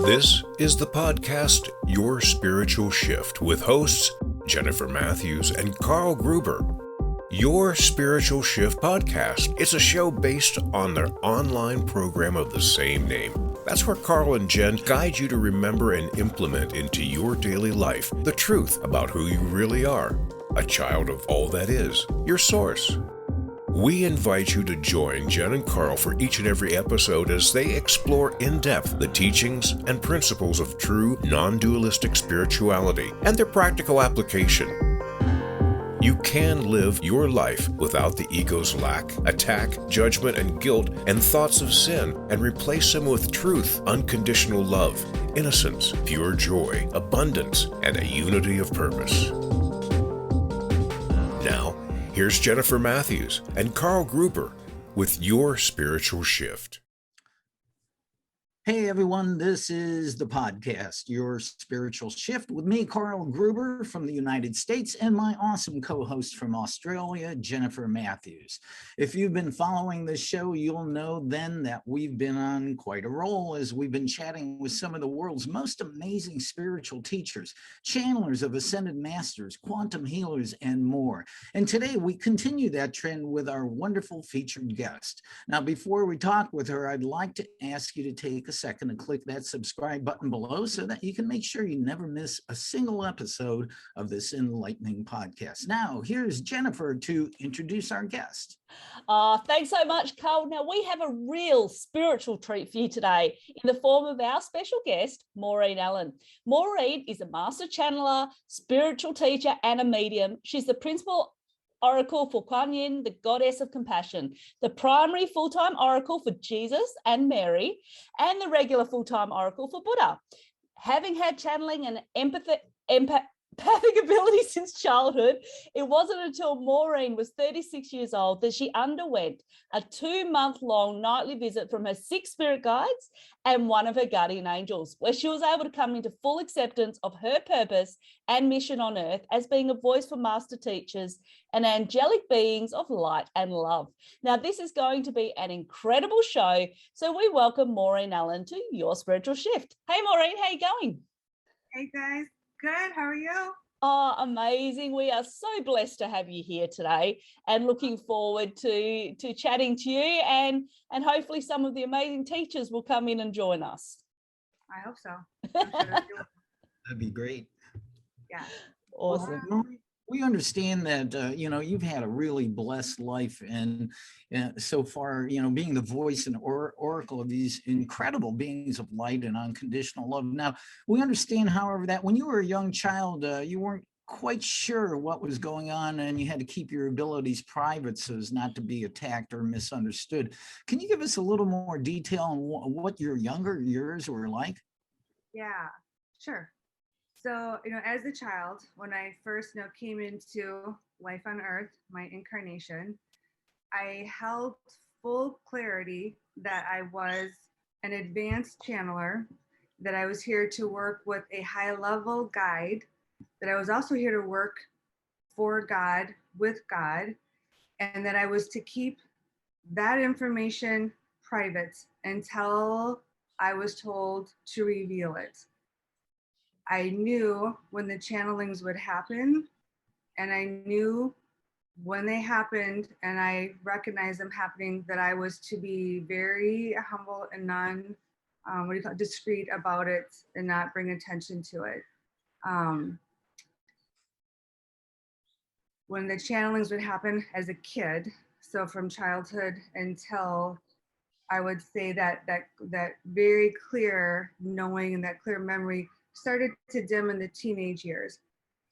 This is the podcast Your Spiritual Shift with hosts Jennifer Matthews and Carl Gruber. Your Spiritual Shift podcast. It's a show based on their online program of the same name. That's where Carl and Jen guide you to remember and implement into your daily life the truth about who you really are, a child of all that is, your source. We invite you to join Jen and Carl for each and every episode as they explore in depth the teachings and principles of true non-dualistic spirituality and their practical application. You can live your life without the ego's lack, attack, judgment, and guilt and thoughts of sin, and replace them with truth, unconditional love, innocence, pure joy, abundance, and a unity of purpose. Now, here's Jennifer Matthews and Carl Gruber with Your Spiritual Shift. Hey everyone, this is the podcast, Your Spiritual Shift, with me, Carl Gruber from the United States, and my awesome co-host from Australia, Jennifer Matthews. If you've been following this show, you'll know then that we've been on quite a roll as we've been chatting with some of the world's most amazing spiritual teachers, channelers of ascended masters, quantum healers, and more. And today we continue that trend with our wonderful featured guest. Now, before we talk with her, I'd like to ask you to take a second and click that subscribe button below so that you can make sure you never miss a single episode of this enlightening podcast. Now, here's Jennifer to introduce our guest. Thanks so much, Carl. Now, we have a real spiritual treat for you today in the form of our special guest, Maureen Allen. Maureen is a master channeler, spiritual teacher, and a medium. She's the principal oracle for Kuan Yin, the goddess of compassion, the primary full-time oracle for Jesus and Mary, and the regular full-time oracle for Buddha. Having had channeling and empathic ability since childhood, it wasn't until Maureen was 36 years old that she underwent a 2-month-long nightly visit from her 6 spirit guides and one of her guardian angels, where she was able to come into full acceptance of her purpose and mission on earth as being a voice for master teachers and angelic beings of light and love. Now, this is going to be an incredible show, so we welcome Maureen Allen to Your Spiritual Shift. Hey, Maureen, how you going? Hey, guys. Good. How are you? Oh, amazing. We are so blessed to have you here today and looking forward to chatting to you and hopefully some of the amazing teachers will come in and join us. I hope so. That'd be great. Yeah. Awesome. Well, we understand that, you've had a really blessed life and so far, being the voice and oracle of these incredible beings of light and unconditional love. Now, we understand, however, that when you were a young child, you weren't quite sure what was going on and you had to keep your abilities private so as not to be attacked or misunderstood. Can you give us a little more detail on what your younger years were like? Yeah, sure. So, as a child, when I first came into life on earth, my incarnation, I held full clarity that I was an advanced channeler, that I was here to work with a high-level guide, that I was also here to work for God, with God, and that I was to keep that information private until I was told to reveal it. I knew when the channelings would happen, and I knew when they happened, and I recognized them happening, that I was to be very humble and discreet about it and not bring attention to it. When the channelings would happen as a kid, so from childhood until I would say that very clear knowing and that clear memory started to dim in the teenage years.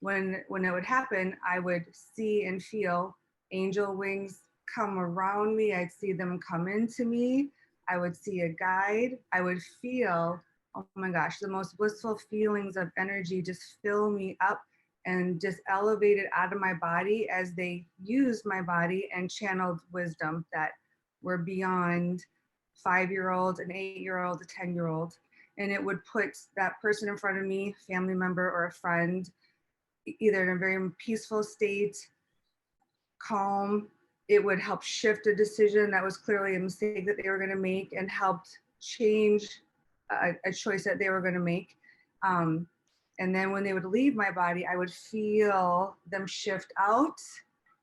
When it would happen, I would see and feel angel wings come around me. I'd see them come into me. I would see a guide. I would feel, oh my gosh, the most blissful feelings of energy just fill me up and just elevated out of my body as they used my body and channeled wisdom that were beyond 5-year-old, an 8-year-old, a 10-year-old. And it would put that person in front of me, family member or a friend, either in a very peaceful state, calm. It would help shift a decision that was clearly a mistake that they were going to make and helped change a choice that they were going to make. And then when they would leave my body, I would feel them shift out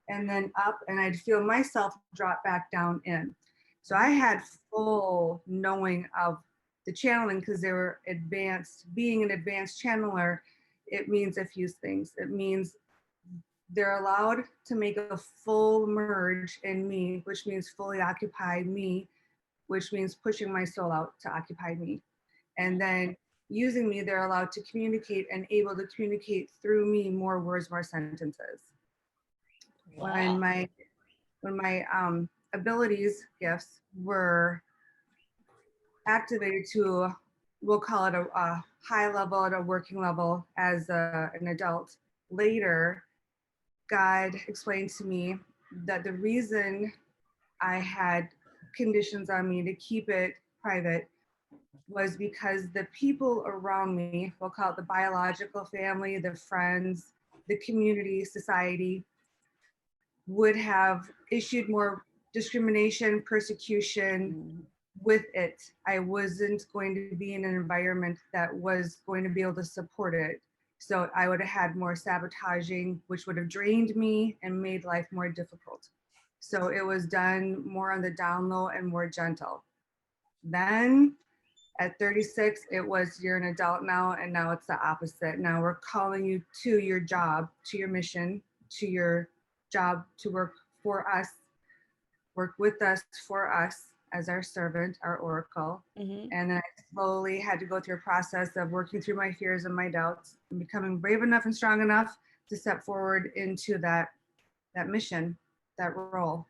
and then up, and I'd feel myself drop back down in. So I had full knowing of the channeling, because they were advanced. Being an advanced channeler, it means a few things. It means they're allowed to make a full merge in me, which means fully occupy me, which means pushing my soul out to occupy me. And then using me, they're allowed to communicate and able to communicate through me more words, more sentences. Wow. When my abilities, gifts were activated to, we'll call it a high level, at a working level as an adult, later, God explained to me that the reason I had conditions on me to keep it private was because the people around me, we'll call it the biological family, the friends, the community, society, would have issued more discrimination, persecution with it. I wasn't going to be in an environment that was going to be able to support it. So I would have had more sabotaging, which would have drained me and made life more difficult. So it was done more on the down low and more gentle. Then at 36, it was, you're an adult now, and now it's the opposite. Now we're calling you to your job, to your mission, to your job, to work for us, work with us, for us as our servant, our oracle. And then I slowly had to go through a process of working through my fears and my doubts and becoming brave enough and strong enough to step forward into that mission, that role.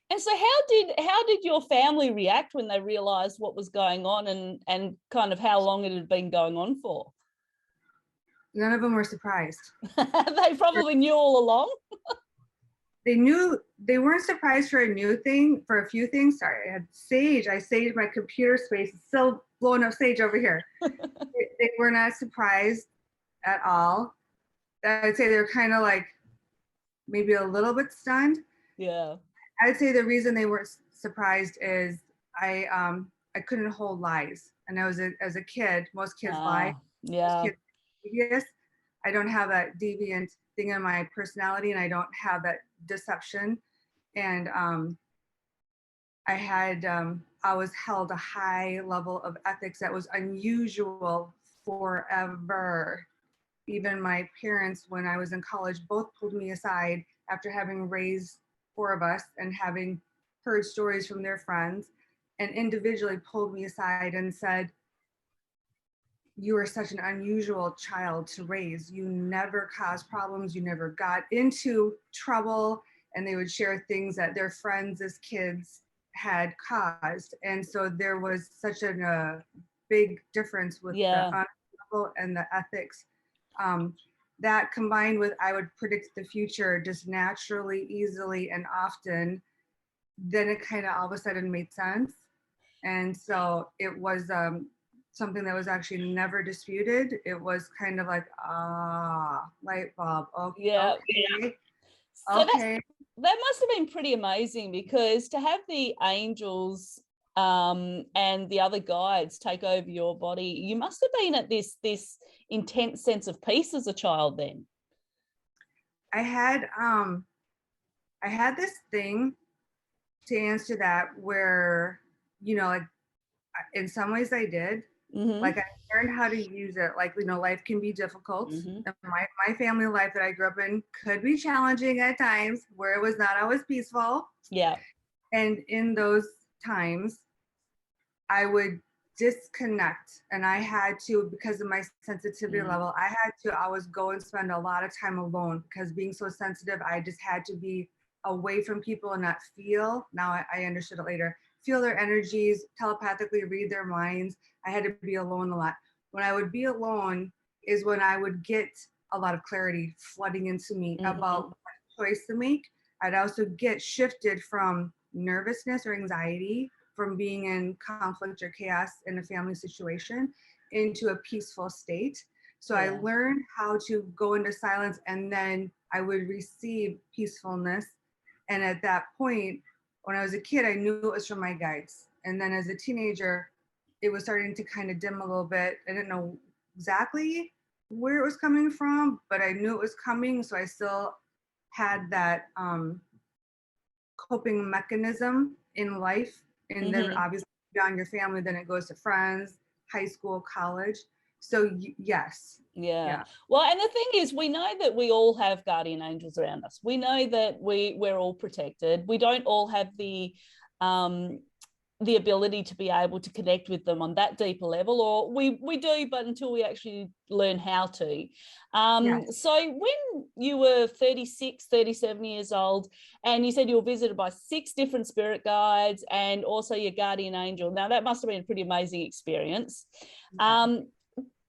And so how did your family react when they realized what was going on and kind of how long it had been going on for? None of them were surprised. They probably knew all along. They knew, they weren't surprised for a few things. Sorry, I had Sage. I saved my computer space. It's still blowing up Sage over here. They were not surprised at all. I'd say they're kind of like maybe a little bit stunned. Yeah. I'd say the reason they weren't surprised is I couldn't hold lies. And as a kid, most kids lie. Yeah. Most kids, I don't have that deviant thing in my personality, and I don't have that deception. And I was held a high level of ethics that was unusual forever. Even my parents, when I was in college, both pulled me aside after having raised 4 of us and having heard stories from their friends, and individually pulled me aside and said, "You are such an unusual child to raise. You never caused problems. You never got into trouble." And they would share things that their friends as kids had caused. And so there was such a big difference with the honor level and the ethics. That combined with, I would predict the future just naturally, easily, and often, then it kind of all of a sudden made sense. And so it was something that was actually never disputed. It was kind of like, light bulb. Okay. Yeah. So okay. That must have been pretty amazing, because to have the angels and the other guides take over your body, you must have been at this intense sense of peace as a child then. I had this thing, to answer that, where, like, in some ways I did. Like, I learned how to use it. Like, life can be difficult. My family life that I grew up in could be challenging at times, where it was not always peaceful. Yeah. And in those times, I would disconnect, and I had to, because of my sensitivity level, I had to always go and spend a lot of time alone, because being so sensitive, I just had to be away from people and not feel. Now I understood it later. Feel their energies, telepathically read their minds. I had to be alone a lot. When I would be alone is when I would get a lot of clarity flooding into me about what choice to make. I'd also get shifted from nervousness or anxiety from being in conflict or chaos in a family situation into a peaceful state. So I learned how to go into silence, and then I would receive peacefulness. And at that point, when I was a kid, I knew it was from my guides. And then as a teenager, it was starting to kind of dim a little bit. I didn't know exactly where it was coming from, but I knew it was coming. So I still had that coping mechanism in life. And then obviously beyond your family, then it goes to friends, high school, college. So yes. Yeah. Well, and the thing is, we know that we all have guardian angels around us. We know that we're all protected. We don't all have the ability to be able to connect with them on that deeper level, or we do, but until we actually learn how to. So when you were 36, 37 years old, and you said you were visited by 6 different spirit guides and also your guardian angel, now that must have been a pretty amazing experience.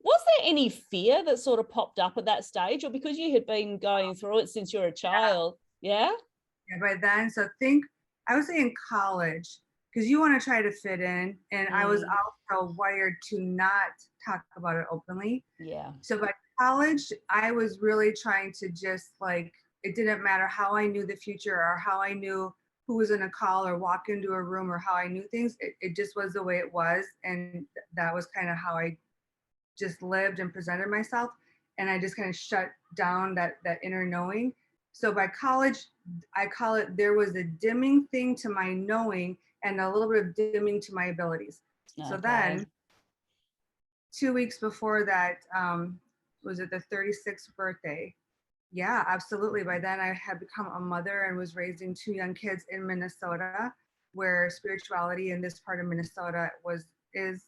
Was there any fear that sort of popped up at that stage, or because you had been going through it since you were a child? Yeah. By then, so I would say in college, because you want to try to fit in, and I was also wired to not talk about it openly. Yeah. So by college, I was really trying to just like, it didn't matter how I knew the future or how I knew who was going to call or walk into a room or how I knew things. It just was the way it was, and that was kind of how I just lived and presented myself. And I just kind of shut down that inner knowing. So by college, I call it, there was a dimming thing to my knowing and a little bit of dimming to my abilities. Okay. So then 2 weeks before that, was it the 36th birthday? Yeah, absolutely. By then I had become a mother and was raising 2 young kids in Minnesota, where spirituality in this part of Minnesota is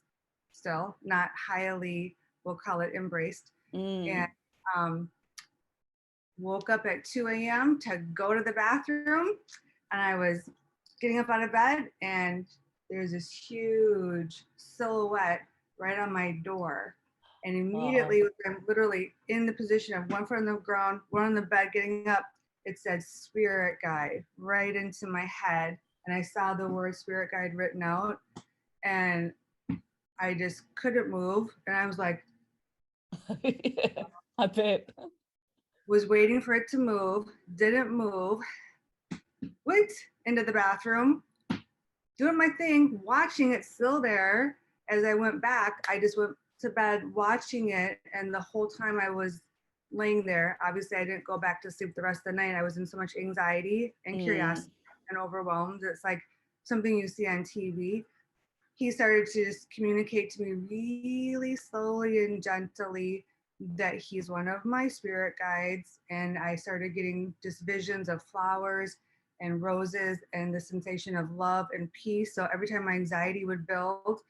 still not highly, we'll call it, embraced. And woke up at 2 a.m. to go to the bathroom, and I was getting up out of bed, and there's this huge silhouette right on my door. And immediately, I'm literally in the position of one foot on the ground, one on the bed, getting up. It said spirit guide right into my head. And I saw the word spirit guide written out, and I just couldn't move. And I was like, yeah, I bet. Was waiting for it to move, didn't move, went into the bathroom, doing my thing, watching it still there. As I went back, I just went to bed watching it. And the whole time I was laying there, obviously I didn't go back to sleep the rest of the night. I was in so much anxiety and curiosity and overwhelmed. It's like something you see on TV. He started to just communicate to me really slowly and gently that he's one of my spirit guides. And I started getting just visions of flowers and roses and the sensation of love and peace. So every time my anxiety would build,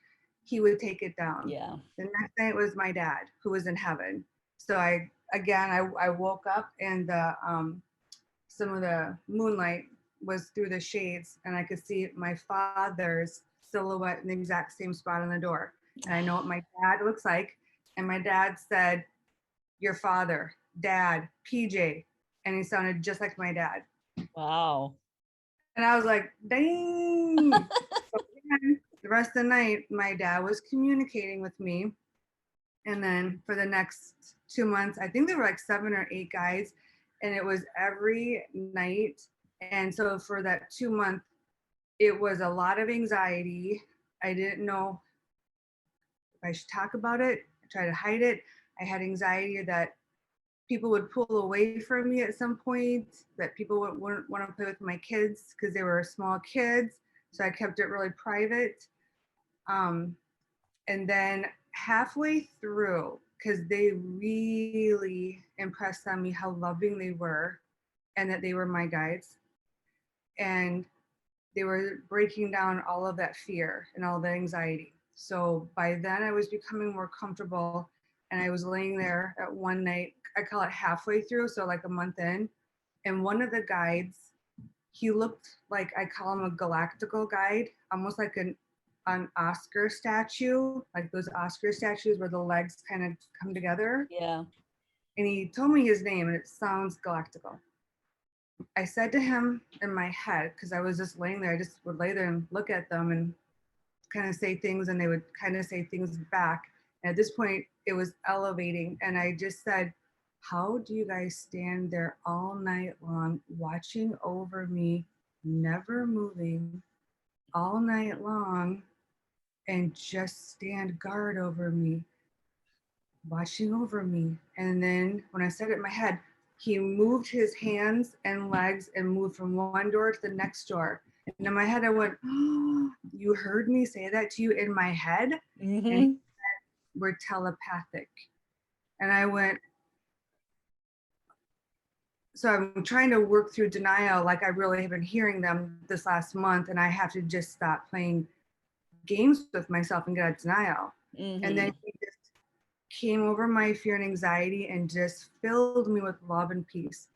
he would take it down. Yeah. The next night was my dad, who was in heaven. So I woke up, and some of the moonlight was through the shades, and I could see my father's silhouette in the exact same spot on the door. And I know what my dad looks like. And my dad said, "Your father, Dad, PJ." And he sounded just like my dad. Wow. And I was like, dang. So again, the rest of the night, my dad was communicating with me. And then for the next 2 months, I think there were like 7 or 8 guides, and it was every night. And so for that 2 month, it was a lot of anxiety. I didn't know if I should talk about it. I tried to hide it. I had anxiety that people would pull away from me at some point, that people wouldn't want to play with my kids because they were small kids. So I kept it really private. And then halfway through, because they really impressed on me how loving they were and that they were my guides. And they were breaking down all of that fear and all the anxiety. So by then I was becoming more comfortable, and I was laying there at one night, I call it halfway through, so like a month in, and one of the guides, he looked like, I call him a galactical guide, almost like an Oscar statue, like those Oscar statues where the legs kind of come together. Yeah. And he told me his name, and it sounds galactical. I said to him in my head, because I was just laying there, I just would lay there and look at them and kind of say things, and they would kind of say things back. And at this point, it was elevating. And I just said, how do you guys stand there all night long, watching over me, never moving, all night long, and just stand guard over me, watching over me. And then when I said it in my head, he moved his hands and legs and moved from one door to the next door. And in my head, I went, oh, you heard me say that to you in my head? Mm-hmm. And he said, we're telepathic. And I went, so I'm trying to work through denial, like I really have been hearing them this last month, and I have to just stop playing games with myself and get out of denial. Mm-hmm. And then he just came over my fear and anxiety and just filled me with love and peace.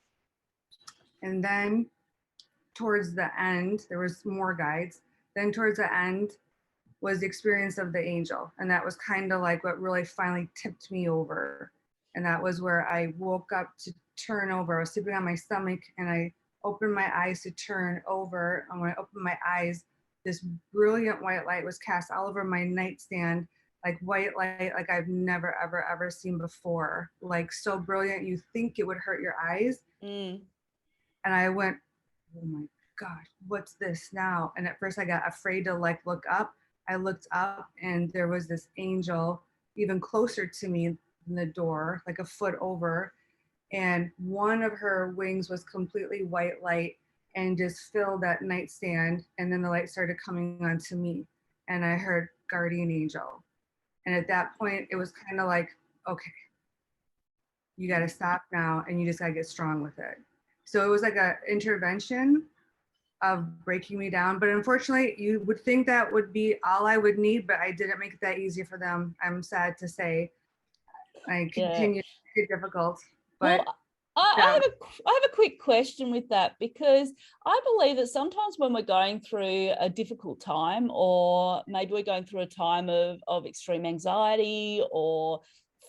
And then towards the end, there was more guides. Then towards the end was the experience of the angel. And that was kind of like what really finally tipped me over. And that was where I woke up to turn over. I was sleeping on my stomach and I opened my eyes to turn over. And when I opened my eyes, this brilliant white light was cast all over my nightstand, like white light like I've never, ever, ever seen before. Like so brilliant, you think it would hurt your eyes. Mm. And I went, oh my gosh, what's this now? And at first I got afraid to like look up. I looked up and there was this angel even closer to me than the door, like a foot over. And one of her wings was completely white light and just filled that nightstand. And then the light started coming onto me. And I heard guardian angel. And at that point, it was kind of like, okay, you got to stop now and you just got to get strong with it. So it was like an intervention of breaking me down. But unfortunately, you would think that would be all I would need, but I didn't make it that easy for them. I'm sad to say. I continue to make it difficult. But well, I have a quick question with that, because I believe that sometimes when we're going through a difficult time, or maybe we're going through a time of extreme anxiety or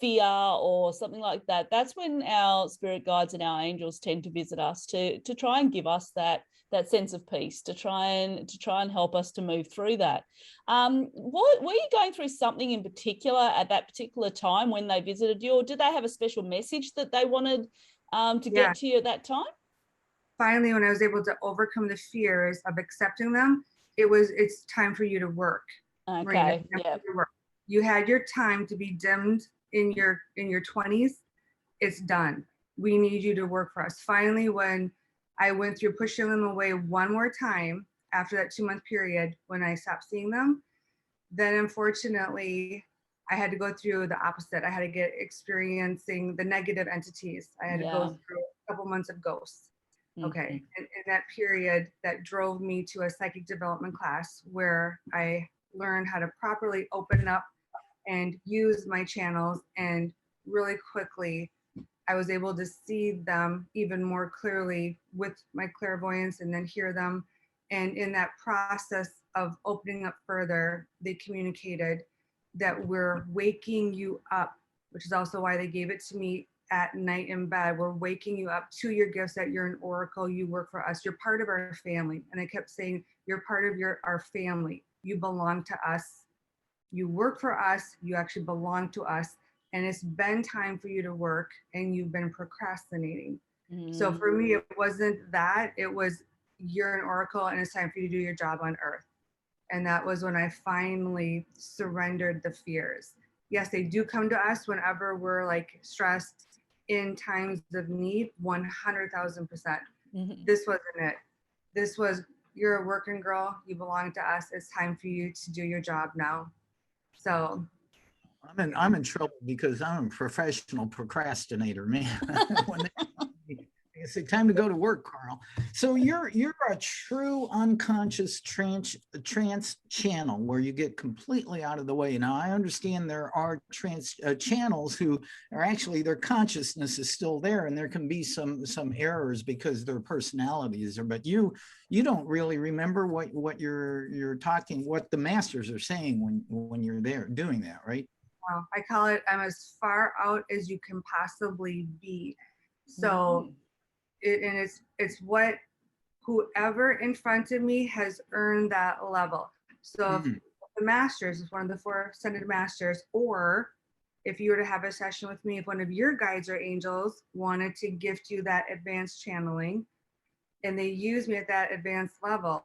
fear or something like that, that's when our spirit guides and our angels tend to visit us to try and give us that sense of peace, to try and help us to move through that. Were you going through something in particular at that particular time when they visited you, or did they have a special message that they wanted to get to you at that time? Finally, when I was able to overcome the fears of accepting them, it's time for you to work. Okay. Yeah. You had your time to be dimmed in your 20s. It's done. We need you to work for us. Finally, when I went through pushing them away one more time after that 2-month period, when I stopped seeing them, then unfortunately I had to go through the opposite. I had to get experiencing the negative entities. I had to go through a couple months of ghosts. Okay. And in that period, that drove me to a psychic development class where I learned how to properly open up and use my channels. And really quickly, I was able to see them even more clearly with my clairvoyance and then hear them. And in that process of opening up further, they communicated that we're waking you up, which is also why they gave it to me at night in bed. We're waking you up to your gifts, that you're an oracle, you work for us, you're part of our family. And I kept saying, you're part of our family. You belong to us. You work for us, you actually belong to us. And it's been time for you to work and you've been procrastinating. So for me, it wasn't that, it was you're an oracle and it's time for you to do your job on earth. And that was when I finally surrendered the fears. Yes, they do come to us whenever we're like stressed in times of need, 100,000%. This wasn't it. This was, you're a working girl, you belong to us, it's time for you to do your job now. So I'm in trouble because I'm a professional procrastinator, man. When they say time to go to work, Carl. So you're a true unconscious trance channel where you get completely out of the way. Now I understand there are trance channels who are actually, their consciousness is still there, and there can be some errors because their personalities are. But you don't really remember what you're talking, what the masters are saying when you're there doing that, right? I call it, I'm as far out as you can possibly be. So it's what whoever in front of me has earned that level. So if the masters is one of the 4 ascended masters, or if you were to have a session with me, if one of your guides or angels wanted to gift you that advanced channeling and they use me at that advanced level,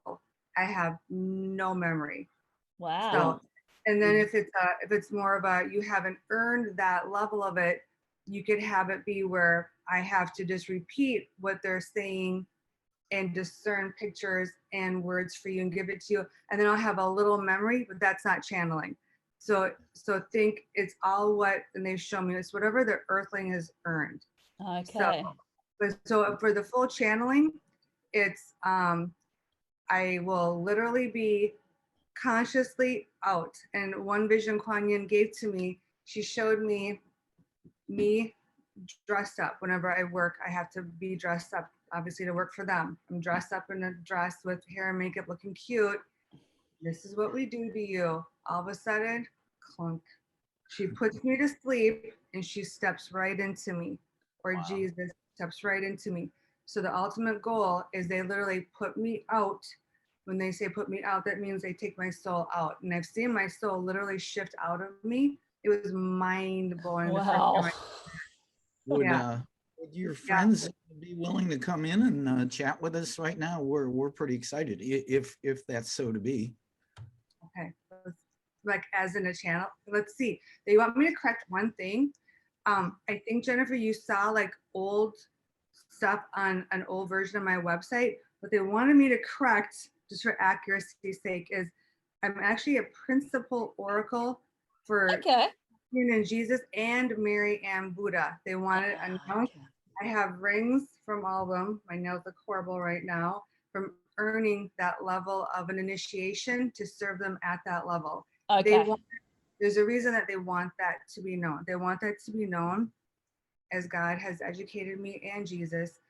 I have no memory. Wow. So, And then if it's more of a, you haven't earned that level of it, you could have it be where I have to just repeat what they're saying and discern pictures and words for you and give it to you. And then I'll have a little memory, but that's not channeling. So think it's all what, and they show me, it's whatever the earthling has earned. Okay. So for the full channeling, it's, I will literally be consciously out. And one vision Kuan Yin gave to me, she showed me dressed up. Whenever I work, I have to be dressed up, obviously, to work for them. I'm dressed up in a dress with hair and makeup looking cute. This is what we do to you. All of a sudden, clunk. She puts me to sleep and she steps right into me, or wow. Jesus steps right into me. So the ultimate goal is they literally put me out. When they say put me out, that means they take my soul out. And I've seen my soul literally shift out of me. It was mind blowing. Wow. Would your friends be willing to come in and chat with us right now? We're pretty excited if that's so to be. Okay, like as in a channel. Let's see. They want me to correct one thing. I think Jennifer, you saw like old stuff on an old version of my website. What they wanted me to correct, just for accuracy's sake, is I'm actually a principal oracle for Yin and Jesus and Mary and Buddha. They wanted a note. Okay. I have rings from all of them. My nails look horrible right now, from earning that level of an initiation to serve them at that level. Okay. There's a reason that they want that to be known. They want that to be known as God has educated me and Jesus,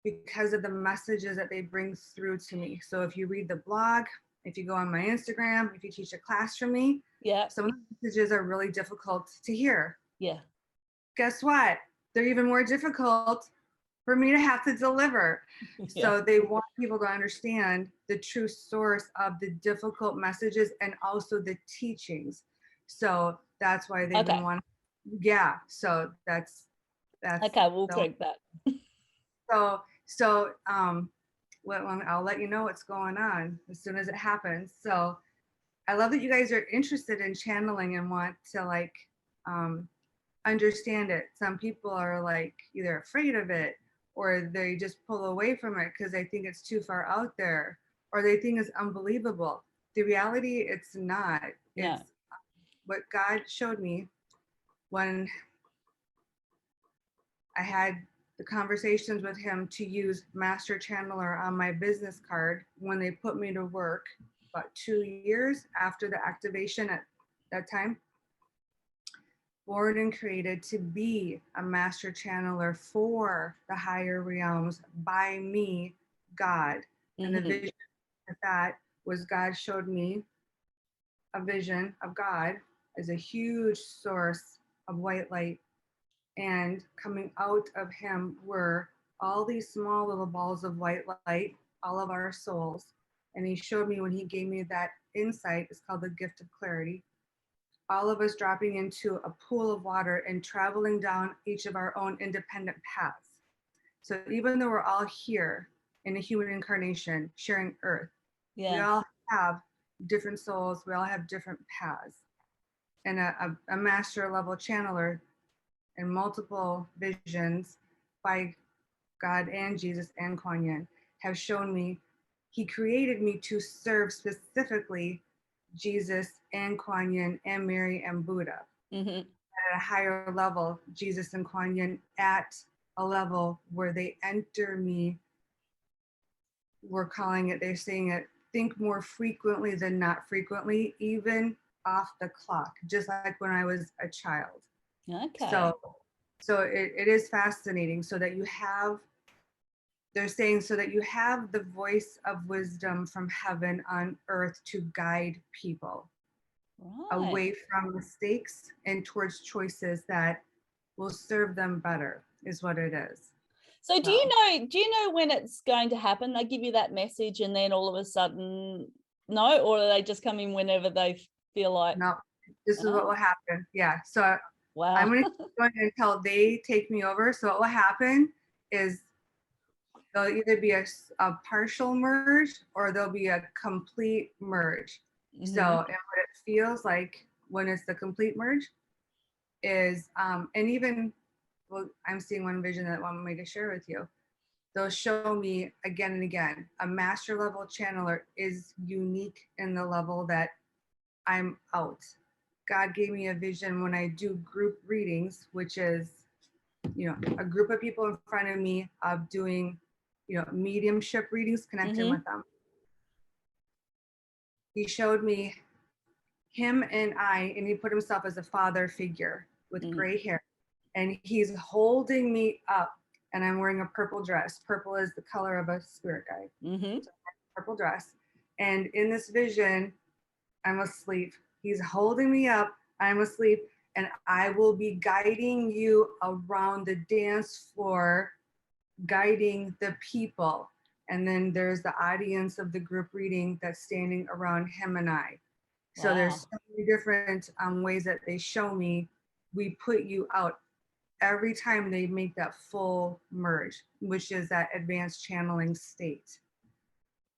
because of the messages that they bring through to me. So if you read the blog, if you go on my Instagram, if you teach a class from me, some of the messages are really difficult to hear. Yeah. Guess what? They're even more difficult for me to have to deliver. Yeah. So they want people to understand the true source of the difficult messages and also the teachings. So that's why they've been wanting. Yeah. So that's okay. We'll take that. So I'll let you know what's going on as soon as it happens. So I love that you guys are interested in channeling and want to like understand it. Some people are like either afraid of it or they just pull away from it because they think it's too far out there or they think it's unbelievable. The reality, it's not. It's what God showed me when I had the conversations with him to use Master Channeler on my business card when they put me to work about 2 years after the activation at that time. Born and created to be a Master Channeler for the higher realms by me, God. Mm-hmm. And the vision of that was God showed me a vision of God as a huge source of white light. And coming out of him were all these small little balls of white light, all of our souls. And he showed me when he gave me that insight, it's called the gift of clarity, all of us dropping into a pool of water and traveling down each of our own independent paths. So even though we're all here in a human incarnation, sharing earth, we all have different souls, we all have different paths. And a master level channeler and multiple visions by God and Jesus and Kuan Yin have shown me he created me to serve specifically Jesus and Kuan Yin and Mary and Buddha. Mm-hmm. At a higher level, Jesus and Kuan Yin at a level where they enter me, we're calling it, they're saying it, think more frequently than not frequently, even off the clock, just like when I was a child. Okay. So it is fascinating so that you have, they're saying so that you have the voice of wisdom from heaven on earth to guide people away from mistakes and towards choices that will serve them better is what it is. So do you know when it's going to happen? They give you that message and then all of a sudden, no, or are they just come in whenever they feel like? No, this is what will happen. Yeah. So I'm going to keep going until they take me over. So what will happen is there'll either be a partial merge or there'll be a complete merge. So, and what it feels like when it's the complete merge is, and even, well, I'm seeing one vision that I want me to share with you. They'll show me again and again, a master level channeler is unique in the level that I'm out. God gave me a vision when I do group readings, which is, you know, a group of people in front of me of doing, you know, mediumship readings, connecting with them. He showed me him and he put himself as a father figure with gray hair, and he's holding me up, and I'm wearing a purple dress. Purple is the color of a spirit guide. So purple dress. And in this vision, I'm asleep. He's holding me up. I'm asleep. And I will be guiding you around the dance floor, guiding the people. And then there's the audience of the group reading that's standing around him and I. So there's so many different ways that they show me. We put you out every time they make that full merge, which is that advanced channeling state.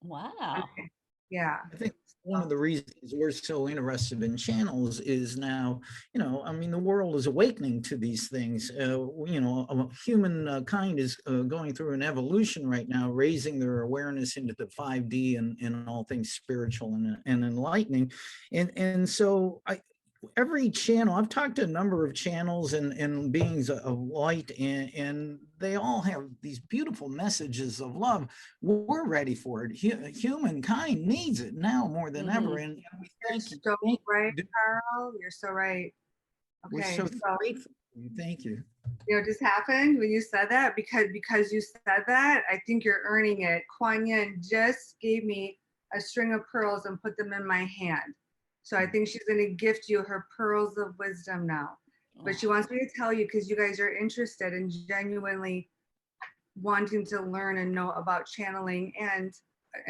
Wow. Okay. Yeah. I think one of the reasons we're so interested in channels is now, you know, I mean, the world is awakening to these things. You know, humankind is going through an evolution right now, raising their awareness into the 5D and all things spiritual and enlightening. And so every channel, I've talked to a number of channels and beings of light, and they all have these beautiful messages of love. We're ready for it. Humankind needs it now more than ever. And we thank you. So right, Carl. You're so right. Okay. We're so grateful. Thank you. You know, it just happened when you said that, because you said that, I think you're earning it. Kuan Yin just gave me a string of pearls and put them in my hand. So I think she's going to gift you her pearls of wisdom now. But she wants me to tell you, because you guys are interested and genuinely wanting to learn and know about channeling and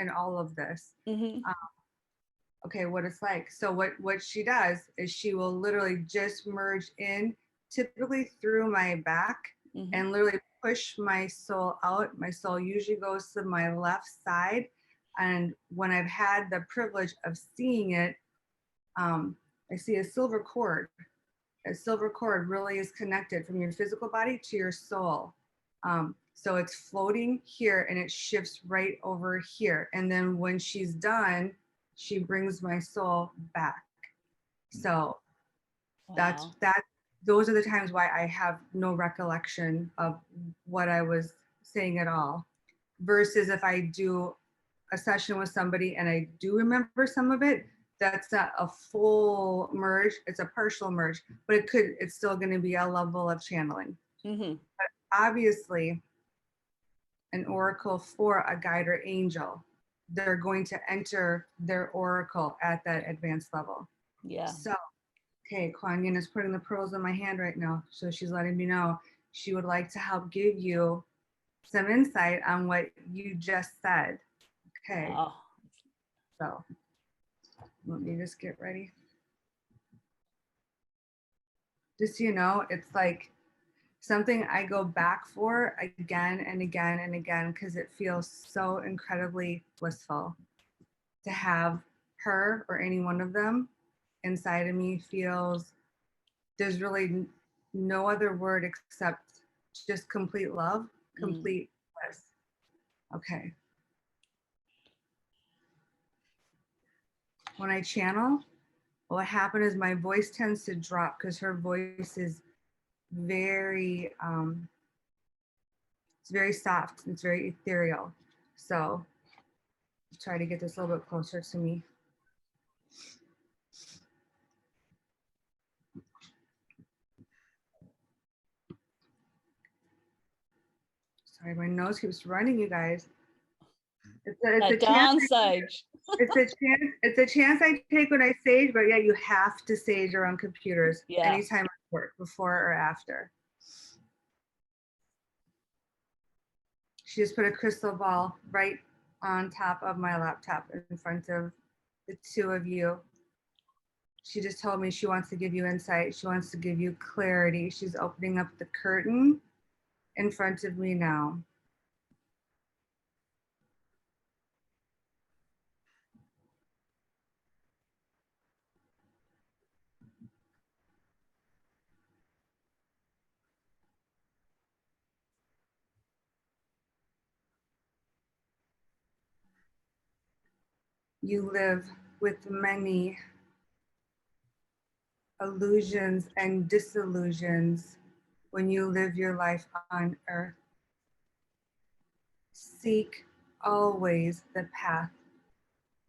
all of this. Okay, what it's like. So what she does is she will literally just merge in, typically through my back, and literally push my soul out. My soul usually goes to my left side. And when I've had the privilege of seeing it, I see a silver cord. A silver cord really is connected from your physical body to your soul. So it's floating here and it shifts right over here. And then when she's done, she brings my soul back. So those are the times why I have no recollection of what I was saying at all. Versus if I do a session with somebody and I do remember some of it, that's not a full merge, it's a partial merge, but it's still going to be a level of channeling. But obviously, an oracle for a guide or angel, they're going to enter their oracle at that advanced level. Yeah. So, okay, Kuan Yin is putting the pearls in my hand right now. So she's letting me know she would like to help give you some insight on what you just said. Okay. So let me just get ready. Just so you know, it's like something I go back for again and again and again, because it feels so incredibly blissful to have her or any one of them inside of me. There's really no other word except just complete love, complete bliss. Okay. When I channel, what happened is my voice tends to drop because her voice is very, it's very soft. It's very ethereal. So try to get this a little bit closer to me. Sorry, my nose keeps running, you guys. It's a chance. Sage. It's a chance I take when I sage, but yeah, you have to sage around computers anytime at work, before or after. She just put a crystal ball right on top of my laptop in front of the two of you. She just told me she wants to give you insight. She wants to give you clarity. She's opening up the curtain in front of me now. You live with many illusions and disillusions when you live your life on earth. Seek always the path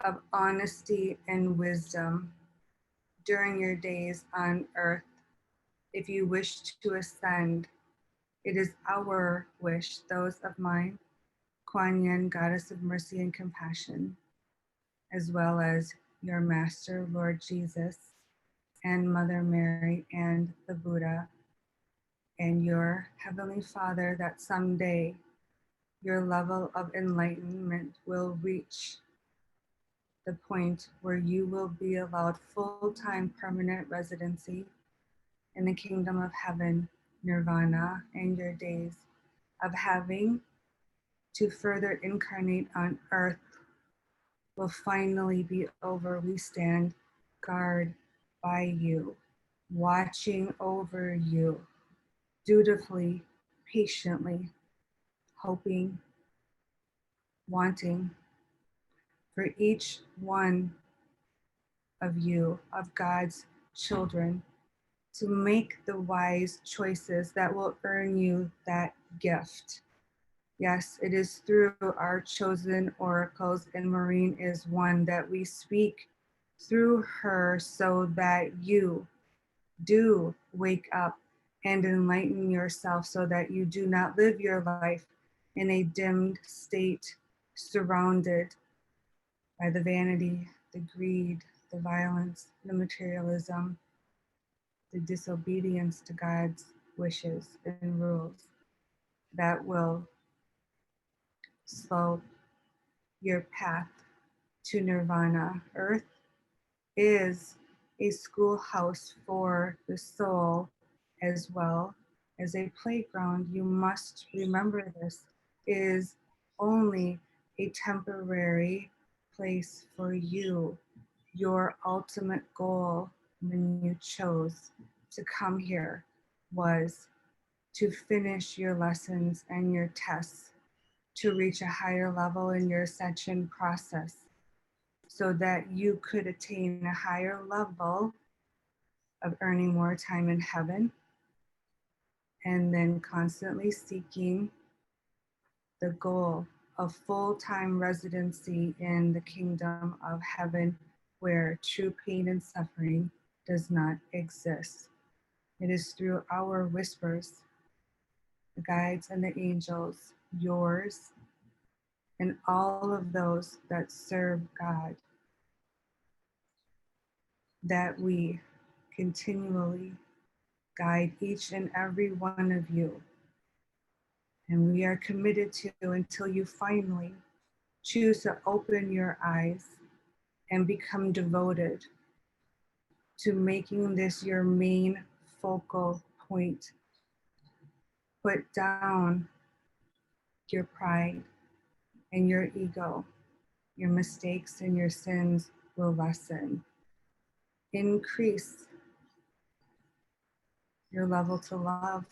of honesty and wisdom during your days on earth. If you wish to ascend, it is our wish, those of mine, Kuan Yin, Goddess of Mercy and Compassion, as well as your Master, Lord Jesus, and Mother Mary and the Buddha, and your Heavenly Father, that someday your level of enlightenment will reach the point where you will be allowed full-time permanent residency in the kingdom of heaven, nirvana, and your days of having to further incarnate on earth will finally be over. We stand guard by you, watching over you, dutifully, patiently, hoping, wanting for each one of you, of God's children, to make the wise choices that will earn you that gift. Yes, it is through our chosen oracles, and Maureen is one that we speak through her so that you do wake up and enlighten yourself so that you do not live your life in a dimmed state, surrounded by the vanity, the greed, the violence, the materialism, the disobedience to God's wishes and rules that will slow your path to nirvana. Earth is a schoolhouse for the soul as well as a playground. You must remember this is only a temporary place for you. Your ultimate goal when you chose to come here was to finish your lessons and your tests, to reach a higher level in your ascension process so that you could attain a higher level of earning more time in heaven, and then constantly seeking the goal of full-time residency in the kingdom of heaven where true pain and suffering does not exist. It is through our whispers, the guides and the angels, yours, and all of those that serve God, that we continually guide each and every one of you. And we are committed to until you finally choose to open your eyes and become devoted to making this your main focal point. Put down your pride and your ego. Your mistakes and your sins will lessen. Increase your level to love,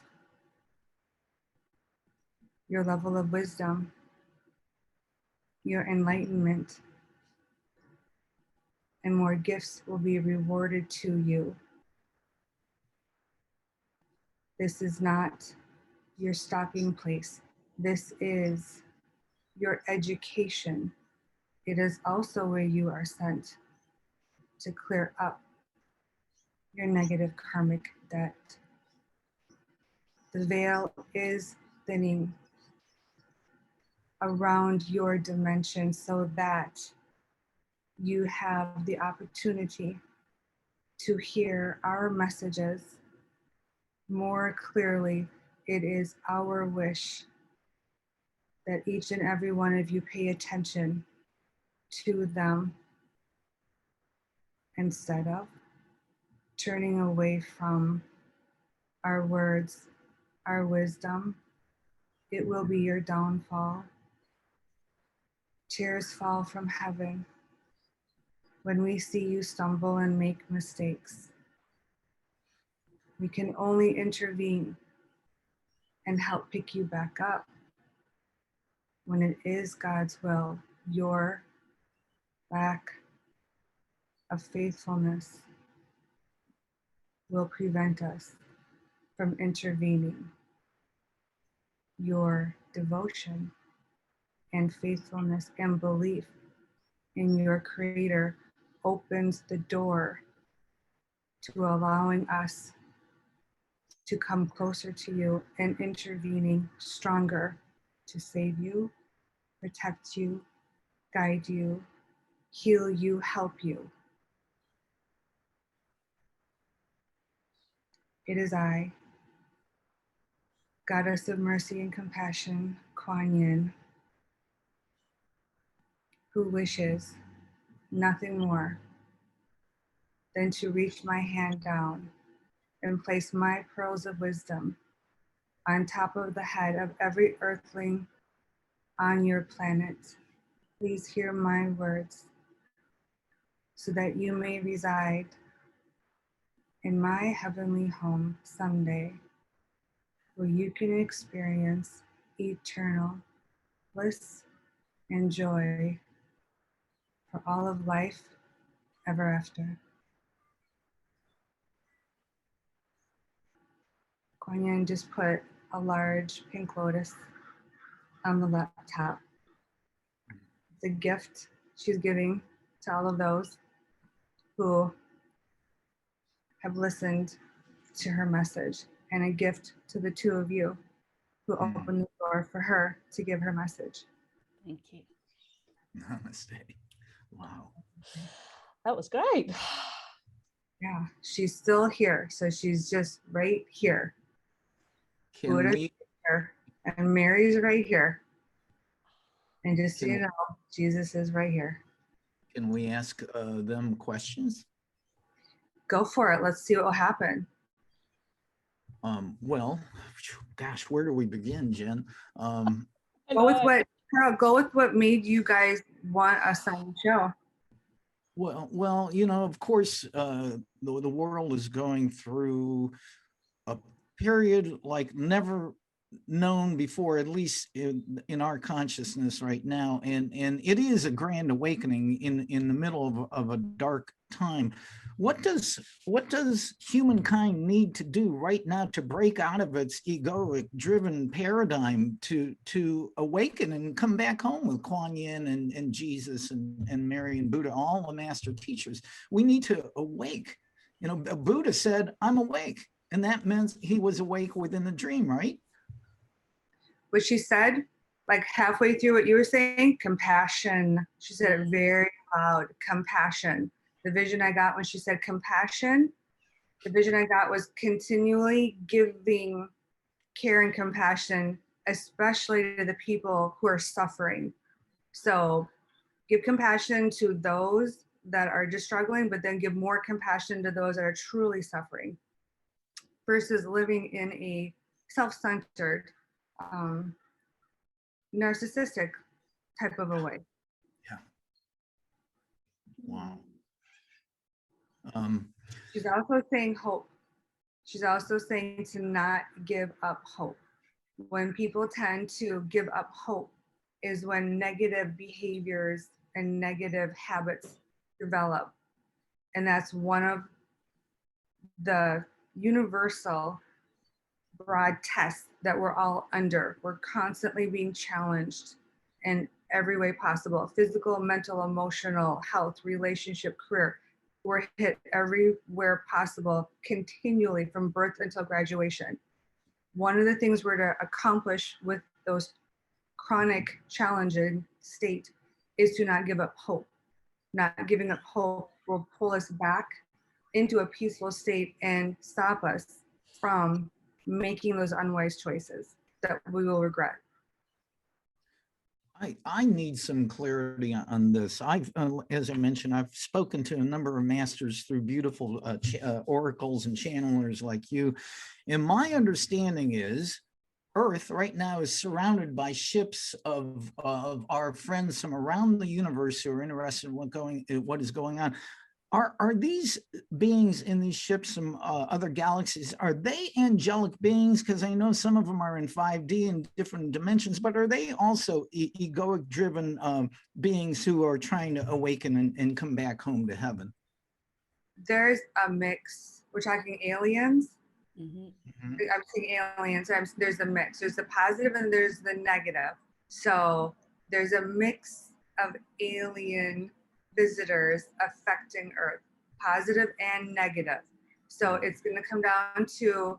your level of wisdom, your enlightenment, and more gifts will be rewarded to you. This is not your stopping place. This is your education. It is also where you are sent to clear up your negative karmic debt. The veil is thinning around your dimension so that you have the opportunity to hear our messages more clearly. It is our wish that each and every one of you pay attention to them instead of turning away from our words, our wisdom. It will be your downfall. Tears fall from heaven when we see you stumble and make mistakes. We can only intervene and help pick you back up when it is God's will, your lack of faithfulness will prevent us from intervening. Your devotion and faithfulness and belief in your Creator opens the door to allowing us to come closer to you and intervening stronger to save you, protect you, guide you, heal you, help you. It is I, Goddess of Mercy and Compassion, Kuan Yin, who wishes nothing more than to reach my hand down and place my pearls of wisdom on top of the head of every earthling on your planet. Please hear my words so that you may reside in my heavenly home someday, where you can experience eternal bliss and joy for all of life ever after. Kuan Yin just put a large pink lotus on the laptop. It's a gift she's giving to all of those who have listened to her message, and a gift to the two of you who opened the door for her to give her message. Thank you. Namaste. Wow. That was great. Yeah, she's still here. So she's just right here. Can Buddha's we here, and Mary's right here. And just so Can- you know, Jesus is right here. ask them questions? Go for it. Let's see what will happen. Well, gosh, where do we begin, Jen? Go with what, Carol, go with what made you guys want us on the show. Well, you know, of course, the world is going through a period like never known before, at least in our consciousness right now, and it is a grand awakening in the middle of a dark time. What does humankind need to do right now to break out of its egoic driven paradigm to awaken and come back home with Kuan Yin and Jesus and Mary and Buddha, all the master teachers? We need to awake. You know, Buddha said, "I'm awake," and that meant he was awake within the dream, right? What she said, like halfway through what you were saying, compassion. She said it very loud, compassion. The vision I got when she said compassion, the vision I got was continually giving care and compassion, especially to the people who are suffering. So give compassion to those that are just struggling, but then give more compassion to those that are truly suffering, versus living in a self-centered, narcissistic type of a way. Yeah. Wow. She's also saying hope. She's also saying to not give up hope. When people tend to give up hope is when negative behaviors and negative habits develop. And that's one of the universal broad tests that we're all under. We're constantly being challenged in every way possible: physical, mental, emotional, health, relationship, career. We're hit everywhere possible continually from birth until graduation. One of the things we're to accomplish with those chronic challenging state is to not give up hope. Not giving up hope will pull us back into a peaceful state and stop us from making those unwise choices that we will regret. I need some clarity on this. As I mentioned, I've spoken to a number of masters through beautiful oracles and channelers like you. And my understanding is Earth right now is surrounded by ships of our friends from around the universe who are interested in what is going on. Are these beings in these ships from other galaxies, are they angelic beings? Because I know some of them are in 5D and different dimensions, but are they also egoic driven beings who are trying to awaken and come back home to heaven? There's a mix. We're talking aliens. Mm-hmm. I'm saying aliens. There's a mix. There's the positive and there's the negative. So there's a mix of alien visitors affecting Earth, positive and negative. So it's going to come down to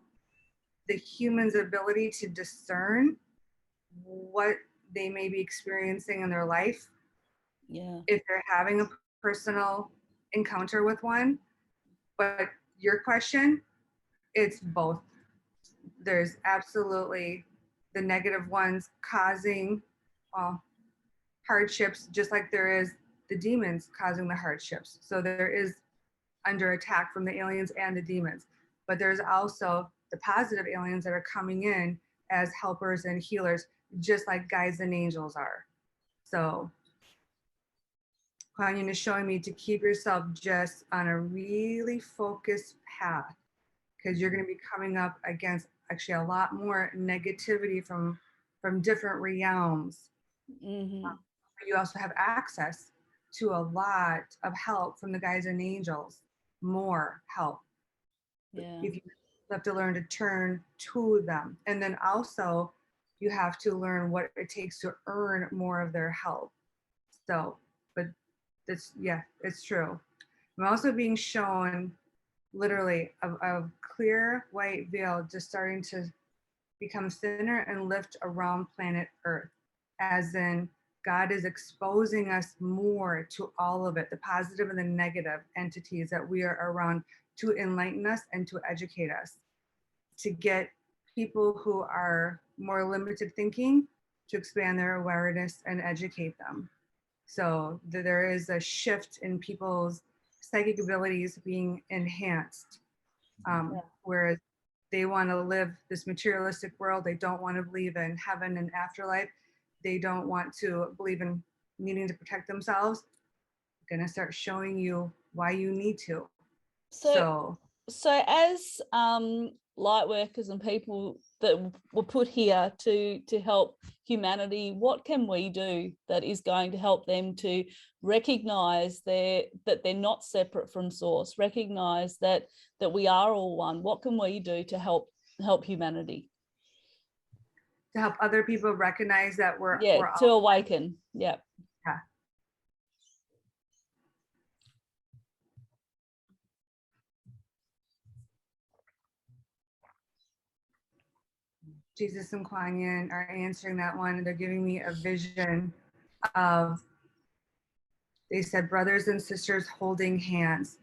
the human's ability to discern what they may be experiencing in their life. Yeah. If they're having a personal encounter with one. But your question, it's both. There's absolutely the negative ones causing hardships, just like there is the demons causing the hardships. So there is under attack from the aliens and the demons. But there's also the positive aliens that are coming in as helpers and healers, just like guides and angels are. So Kuan Yin is showing me to keep yourself just on a really focused path, because you're going to be coming up against actually a lot more negativity from different realms. Mm-hmm. You also have access to a lot of help from the guides and angels, more help. Yeah. If you have to learn to turn to them. And then also you have to learn what it takes to earn more of their help. So, but that's, yeah, it's true. I'm also being shown literally a clear white veil just starting to become thinner and lift around planet Earth, as in God is exposing us more to all of it, the positive and the negative entities that we are around, to enlighten us and to educate us, to get people who are more limited thinking to expand their awareness and educate them. So there is a shift in people's psychic abilities being enhanced, whereas they want to live this materialistic world. They don't want to believe in heaven and afterlife. They don't want to believe in needing to protect themselves. I'm going to start showing you why you need to. So as light workers and people that were put here to help humanity, what can we do that is going to help them to recognize that they're not separate from source, recognize that we are all one? What can we do to help humanity? To help other people recognize that we're to awaken. Yeah. Yeah. Jesus and Kuan Yin are answering that one, and they're giving me a vision of, they said, brothers and sisters holding hands,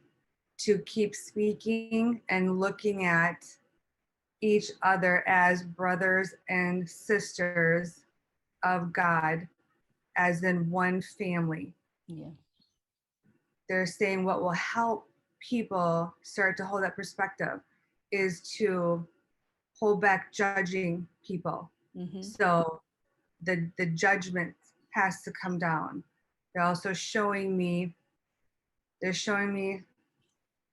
to keep speaking and looking at each other as brothers and sisters of God, as in one family. Yeah. They're saying what will help people start to hold that perspective is to hold back judging people. Mm-hmm. So the judgment has to come down. They're also showing me,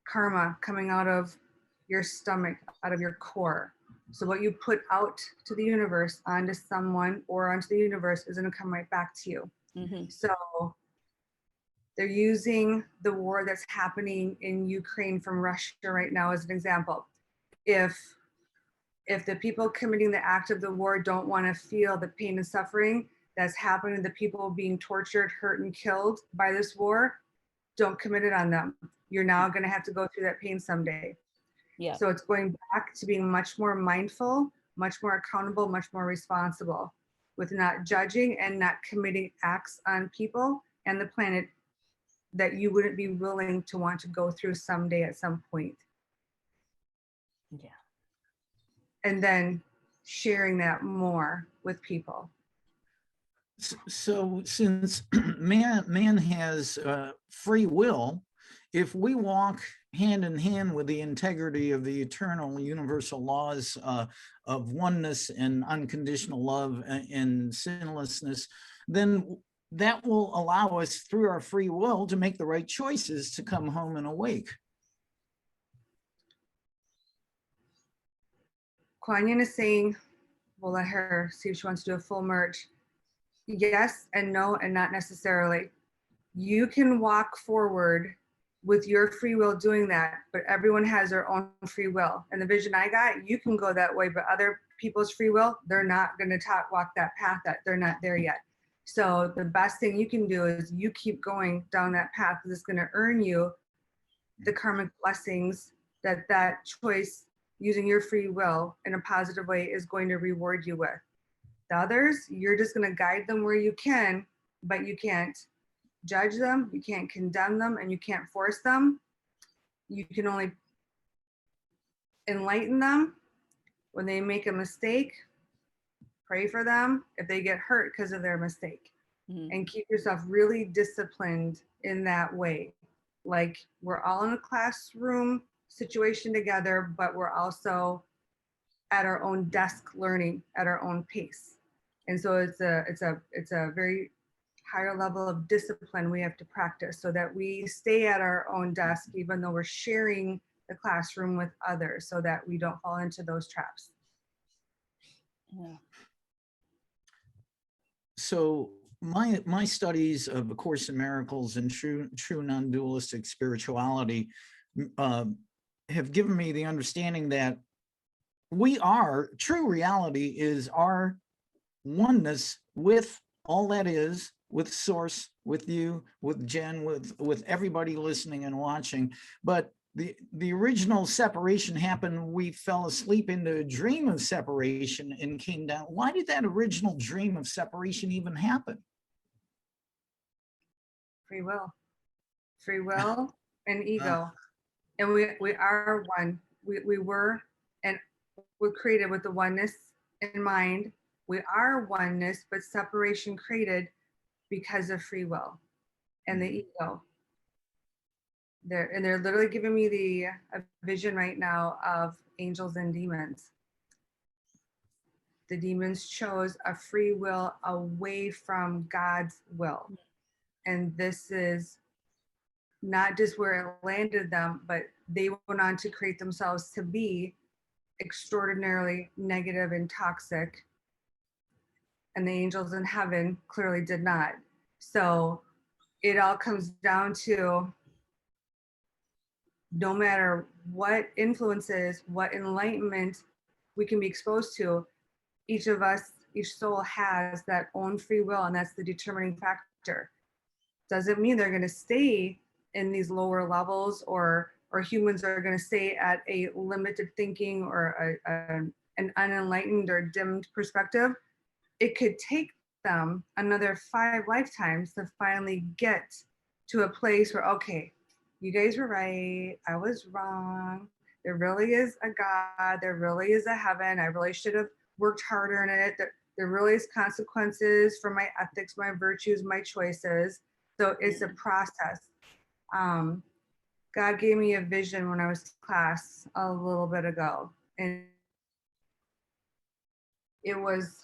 karma coming out of your stomach, out of your core. So what you put out to the universe, onto someone or onto the universe, is going to come right back to you. Mm-hmm. So they're using the war that's happening in Ukraine from Russia right now as an example. If the people committing the act of the war don't want to feel the pain and suffering that's happening, the people being tortured, hurt, and killed by this war, don't commit it on them. You're now going to have to go through that pain someday. Yeah. So it's going back to being much more mindful, much more accountable, much more responsible, with not judging and not committing acts on people and the planet that you wouldn't be willing to want to go through someday at some point. Yeah. And then sharing that more with people. So since man has free will, if we walk hand in hand with the integrity of the eternal universal laws of oneness and unconditional love and sinlessness, then that will allow us through our free will to make the right choices to come home and awake. Kuan Yin is saying, we'll let her see if she wants to do a full merge. Yes and no, and not necessarily. You can walk forward with your free will doing that, but everyone has their own free will. And the vision I got, you can go that way, but other people's free will, they're not going to walk that path, that they're not there yet. So the best thing you can do is you keep going down that path, because it's going to earn you the karmic blessings that choice using your free will in a positive way is going to reward you with. The others, you're just going to guide them where you can, but you can't judge them, you can't condemn them, and you can't force them. You can only enlighten them. When they make a mistake, pray for them if they get hurt because of their mistake. And keep yourself really disciplined in that way. Like, we're all in a classroom situation together, but we're also at our own desk learning at our own pace. And so it's a very higher level of discipline we have to practice, so that we stay at our own desk even though we're sharing the classroom with others, so that we don't fall into those traps. Yeah. So my studies of A Course in Miracles and true non-dualistic spirituality have given me the understanding that true reality is our oneness with all that is, with Source, with you, with Jen, with everybody listening and watching. But the original separation happened. We fell asleep into a dream of separation and came down. Why did that original dream of separation even happen? Free will and ego. And we are one. We were, and we're created with the oneness in mind. We are oneness, but separation created because of free will and the ego. They're literally giving me a vision right now of angels and demons. The demons chose a free will away from God's will. And this is not just where it landed them, but they went on to create themselves to be extraordinarily negative and toxic. And the angels in heaven clearly did not. So it all comes down to, no matter what influences, what enlightenment we can be exposed to, each of us, each soul has that own free will, and that's the determining factor. Doesn't mean they're going to stay in these lower levels, or humans are going to stay at a limited thinking or an unenlightened or dimmed perspective. It could take them another 5 lifetimes to finally get to a place where, okay, you guys were right, I was wrong. There really is a God, there really is a heaven. I really should have worked harder in it. There really is consequences for my ethics, my virtues, my choices. So it's a process. God gave me a vision when I was in class a little bit ago, and it was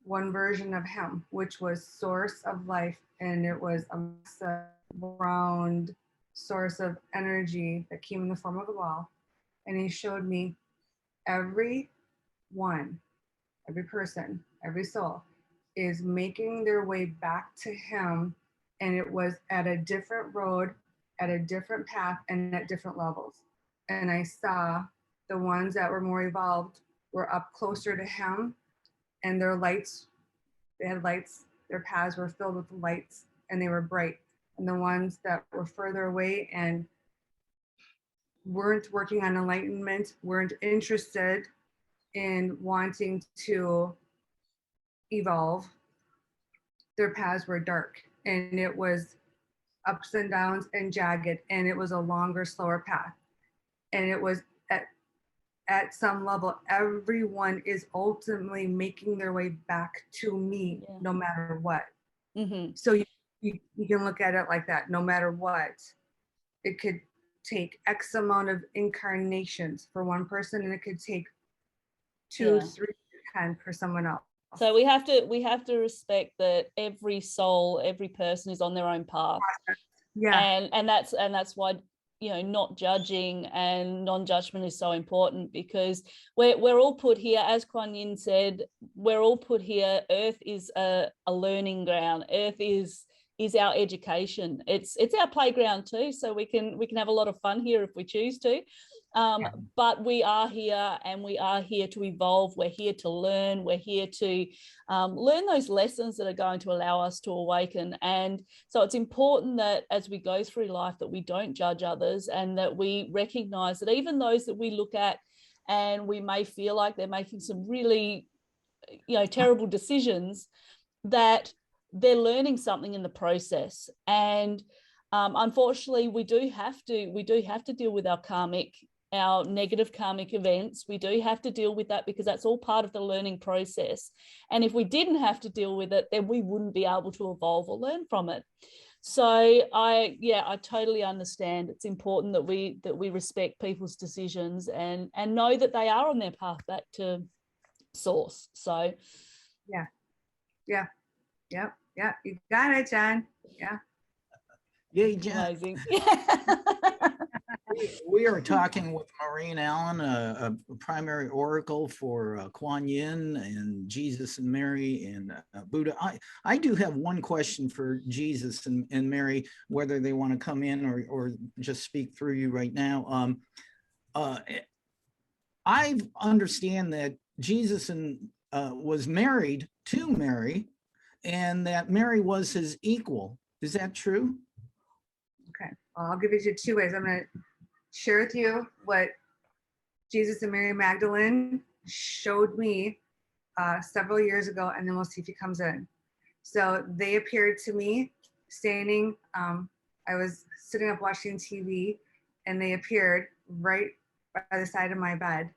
one version of him, which was source of life, and it was a round source of energy that came in the form of a ball. And he showed me every person, every soul is making their way back to him, and it was at a different road, at a different path, and at different levels. And I saw the ones that were more evolved were up closer to him, and their lights, they had lights, their paths were filled with lights, and they were bright. And the ones that were further away and weren't working on enlightenment, weren't interested in wanting to evolve, their paths were dark, and it was ups and downs and jagged, and it was a longer, slower path. And it was at some level, everyone is ultimately making their way back to me, no matter what. So you can look at it like that. No matter what, it could take X amount of incarnations for one person, and it could take 2, 3, 10 for someone else. So we have to respect that every soul, every person is on their own path. Yeah. And that's why, you know, not judging and non-judgment is so important, because we're all put here, as Kuan Yin said, we're all put here. Earth is a learning ground. Earth is our education. It's our playground too. So we can have a lot of fun here if we choose to. But we are here, and we are here to evolve. We're here to learn. We're here to learn those lessons that are going to allow us to awaken. And so it's important that as we go through life, that we don't judge others, and that we recognize that even those that we look at and we may feel like they're making some really, you know, terrible decisions, that they're learning something in the process. And unfortunately, we do have to deal with our negative karmic events. We do have to deal with that, because that's all part of the learning process. And if we didn't have to deal with it, then we wouldn't be able to evolve or learn from it. So I totally understand. It's important that we respect people's decisions and know that they are on their path back to source. So yeah. You got it, John. Yeah. Yay, Jen. amazing. We are talking with Maureen Allen, a primary oracle for Kuan Yin and Jesus and Mary and Buddha. I do have one question for Jesus and Mary, whether they want to come in or just speak through you right now. I understand that Jesus was married to Mary, and that Mary was his equal. Is that true? Okay. Well, I'll give it to you 2 ways. I'm going to share with you what Jesus and Mary Magdalene showed me several years ago, and then we'll see if he comes in. So they appeared to me standing. I was sitting up watching TV, and they appeared right by the side of my bed,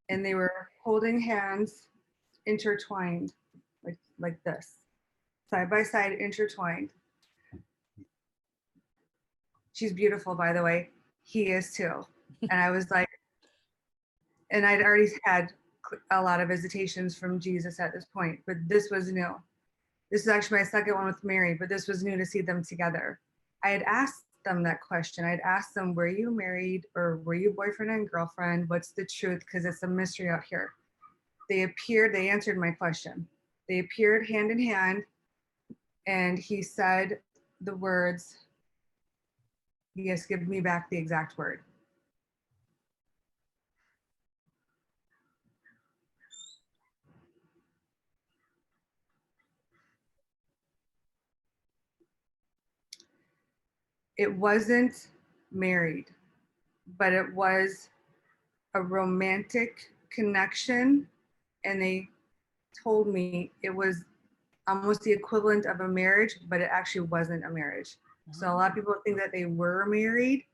and they were holding hands intertwined, like this, side by side, intertwined. She's beautiful, by the way. He is too. And I was like, and I'd already had a lot of visitations from Jesus at this point, but this was new. This is actually my second one with Mary, but this was new to see them together. I had asked them that question. I'd asked them, were you married, or were you boyfriend and girlfriend? What's the truth? Because it's a mystery out here. They answered my question. They appeared hand in hand, and he said the words, yes, give me back the exact word. It wasn't married, but it was a romantic connection. And they told me it was almost the equivalent of a marriage, but it actually wasn't a marriage. So a lot of people think that they were married.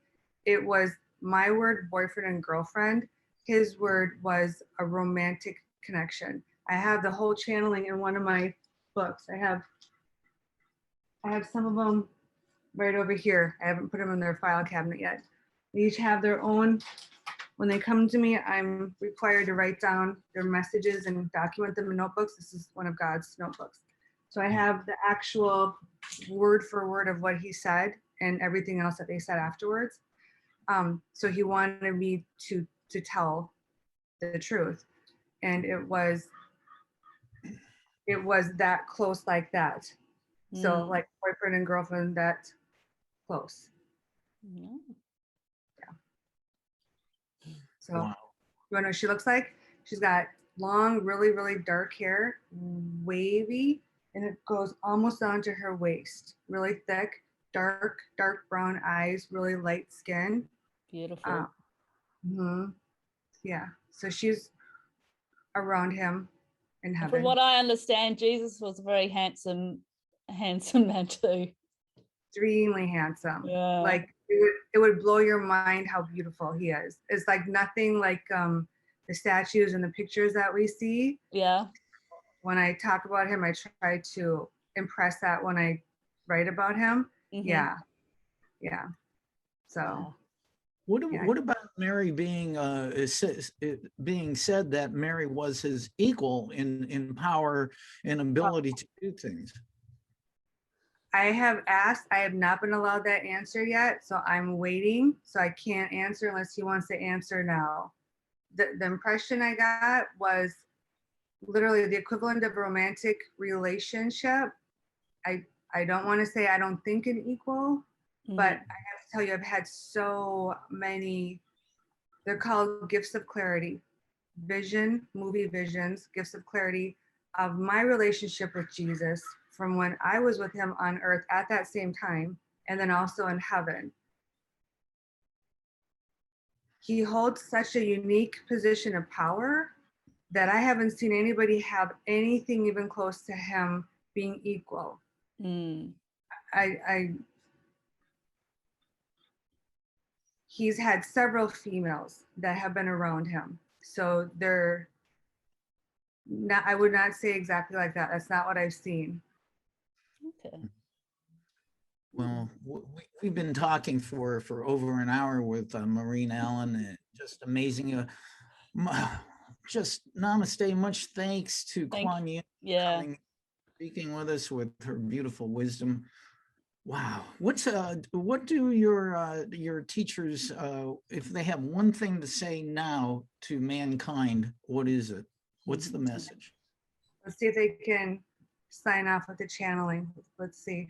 It was my word, boyfriend and girlfriend. His word was a romantic connection. I have the whole channeling in one of my books. I have some of them right over here. I haven't put them in their file cabinet yet. They each have their own. When they come to me, I'm required to write down their messages and document them in notebooks. This is one of God's notebooks. So I have the actual word for word of what he said and everything else that they said afterwards. So he wanted me to tell the truth. And it was that close, like that. So like boyfriend and girlfriend, that close. Yeah. So wow. You wanna know what she looks like? She's got long, really, really dark hair, wavy, and it goes almost down to her waist. Really thick, dark brown eyes, really light skin. Beautiful. Yeah. So she's around him in heaven. From what I understand, Jesus was a very handsome man too. Extremely handsome. Yeah. Like it would blow your mind how beautiful he is. It's like nothing like the statues and the pictures that we see. Yeah. When I talk about him, I try to impress that when I write about him. Mm-hmm. Yeah. So. What about Mary being said that Mary was his equal in power and ability to do things. I have asked, I have not been allowed that answer yet, so I'm waiting. So I can't answer unless he wants to answer now. The impression I got was literally the equivalent of a romantic relationship. I don't want to say I don't think an equal, but I have to tell you, I've had so many, they're called gifts of clarity, movie visions, gifts of clarity of my relationship with Jesus from when I was with him on earth at that same time, and then also in heaven. He holds such a unique position of power that I haven't seen anybody have anything even close to him being equal. He's had several females that have been around him. So they're not, I would not say exactly like that. That's not what I've seen. Okay. Well, we've been talking for over an hour with Maureen Allen, and just amazing. Just namaste. Much thanks to Kuan Yin coming, speaking with us with her beautiful wisdom. Wow. What do your teachers, if they have one thing to say now to mankind, what is it? What's the message? Let's see if they can sign off with the channeling. Let's see.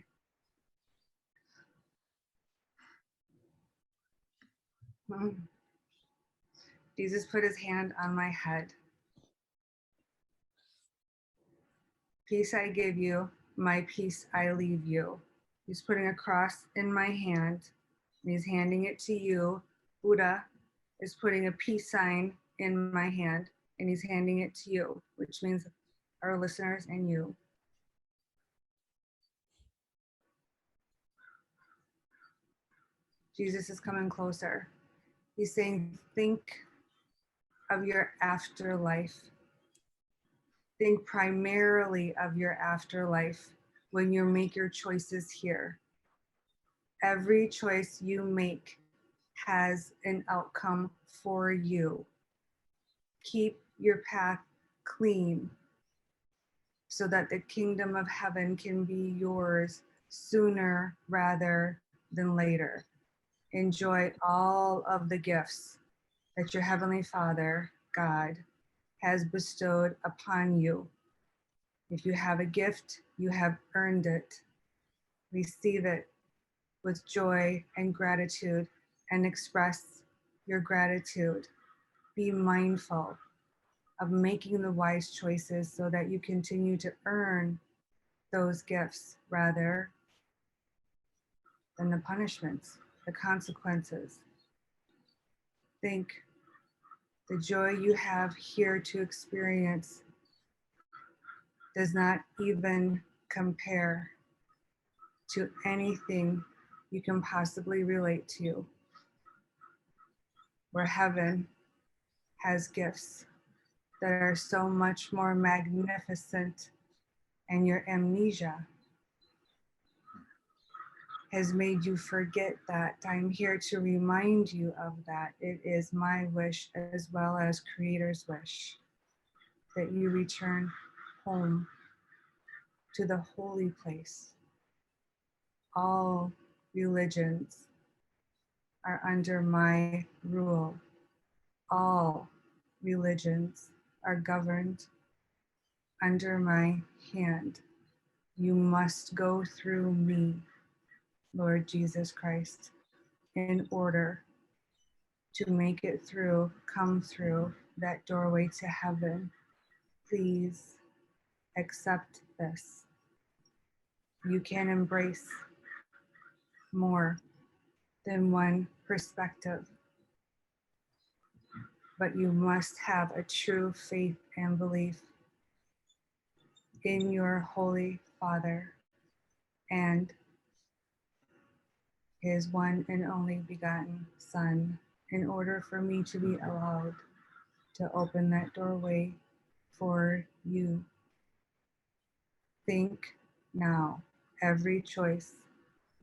Jesus put his hand on my head. Peace I give you, my peace I leave you. He's putting a cross in my hand, and he's handing it to you. Buddha is putting a peace sign in my hand, and he's handing it to you, which means our listeners and you. Jesus is coming closer. He's saying, think of your afterlife. Think primarily of your afterlife when you make your choices here. Every choice you make has an outcome for you. Keep your path clean so that the kingdom of heaven can be yours sooner rather than later. Enjoy all of the gifts that your Heavenly Father, God, has bestowed upon you. If you have a gift, you have earned it. Receive it with joy and gratitude and express your gratitude. Be mindful of making the wise choices so that you continue to earn those gifts rather than the punishments, the consequences. Think the joy you have here to experience does not even compare to anything you can possibly relate to, where heaven has gifts that are so much more magnificent, and your amnesia has made you forget that. I'm here to remind you of that. It is my wish as well as Creator's wish that you return home to the holy place. All religions are under my rule. All religions are governed under my hand. You must go through me, Lord Jesus Christ, in order to make it through, come through that doorway to heaven. Please accept this. You can embrace more than one perspective, but you must have a true faith and belief in your Holy Father and his one and only begotten Son, in order for me to be allowed to open that doorway for you. Think now. Every choice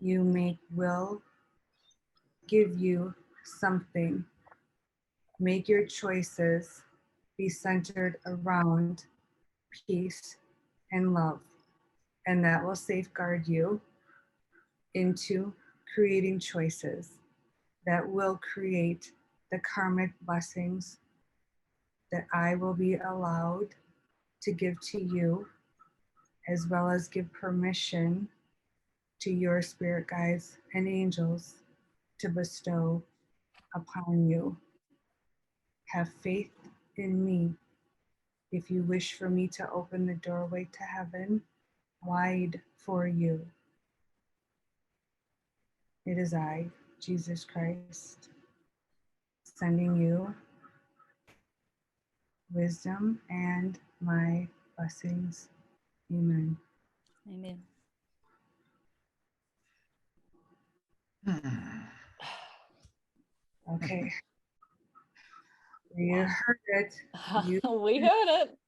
you make will give you something make your choices be centered around peace and love. And that will safeguard you into creating choices that will create the karmic blessings that I will be allowed to give to you, as well as give permission to your spirit guides and angels to bestow upon you. Have faith in me. If you wish for me to open the doorway to heaven wide for you, it is I, Jesus Christ, sending you wisdom and my blessings. Amen. Amen. Okay. You heard it. We heard it.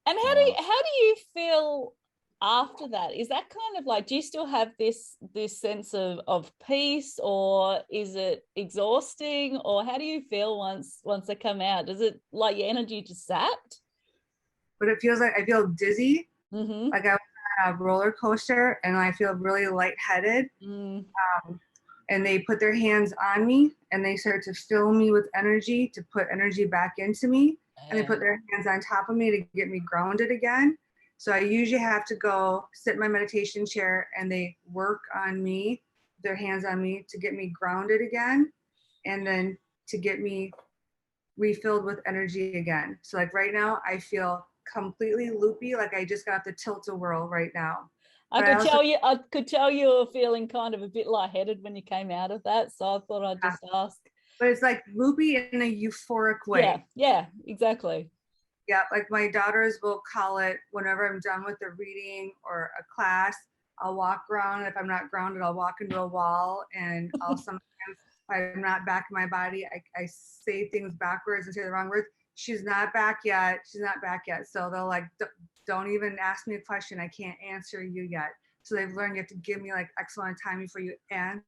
And how do you feel after that? Is that kind of like, do you still have this sense of peace, or is it exhausting, or how do you feel once they come out? Does it, like, your energy just sapped? But it feels like I feel dizzy, Mm-hmm. like I was on a roller coaster, and I feel really lightheaded. And they put their hands on me and they start to fill me with energy to put energy back into me. And they put their hands on top of me to get me grounded again. So I usually have to go sit in my meditation chair and they work on me, their hands on me to get me grounded again, and then to get me refilled with energy again. So like right now I feel completely loopy, like I just got off the tilt-a-whirl right now. I could tell you were feeling kind of a bit lightheaded when you came out of that. So I thought I'd just ask. But it's like loopy in a euphoric way. Yeah, exactly. Yeah, like my daughters will call it, whenever I'm done with a reading or a class, I'll walk around. If I'm not grounded, I'll walk into a wall, and I'll sometimes, if I'm not back in my body, I say things backwards and say the wrong words. She's not back yet. She's not back yet. So they'll like, don't even ask me a question. I can't answer you yet. So they've learned you have to give me like X amount of time before you ask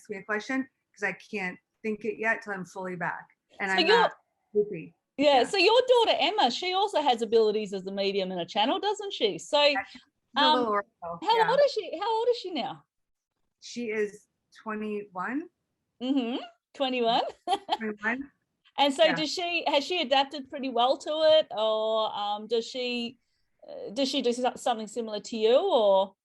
me a question, because I can't think it yet till I'm fully back. And so I'm not loopy. Yeah, so your daughter Emma, she also has abilities as a medium and a channel, doesn't she? So how old is she now? She is 21. 21. 21. And so has she adapted pretty well to it, or does she do something similar to you, or?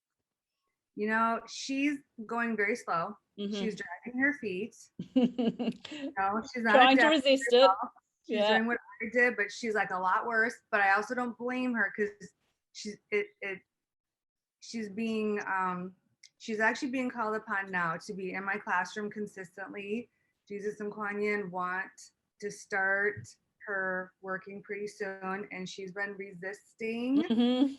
You know, she's going very slow. She's dragging her feet. No, she's not trying to resist it. She's doing what I did, but she's like a lot worse. But I also don't blame her, because she's actually being called upon now to be in my classroom consistently. Jesus and Kuan Yin want to start her working pretty soon, and she's been resisting.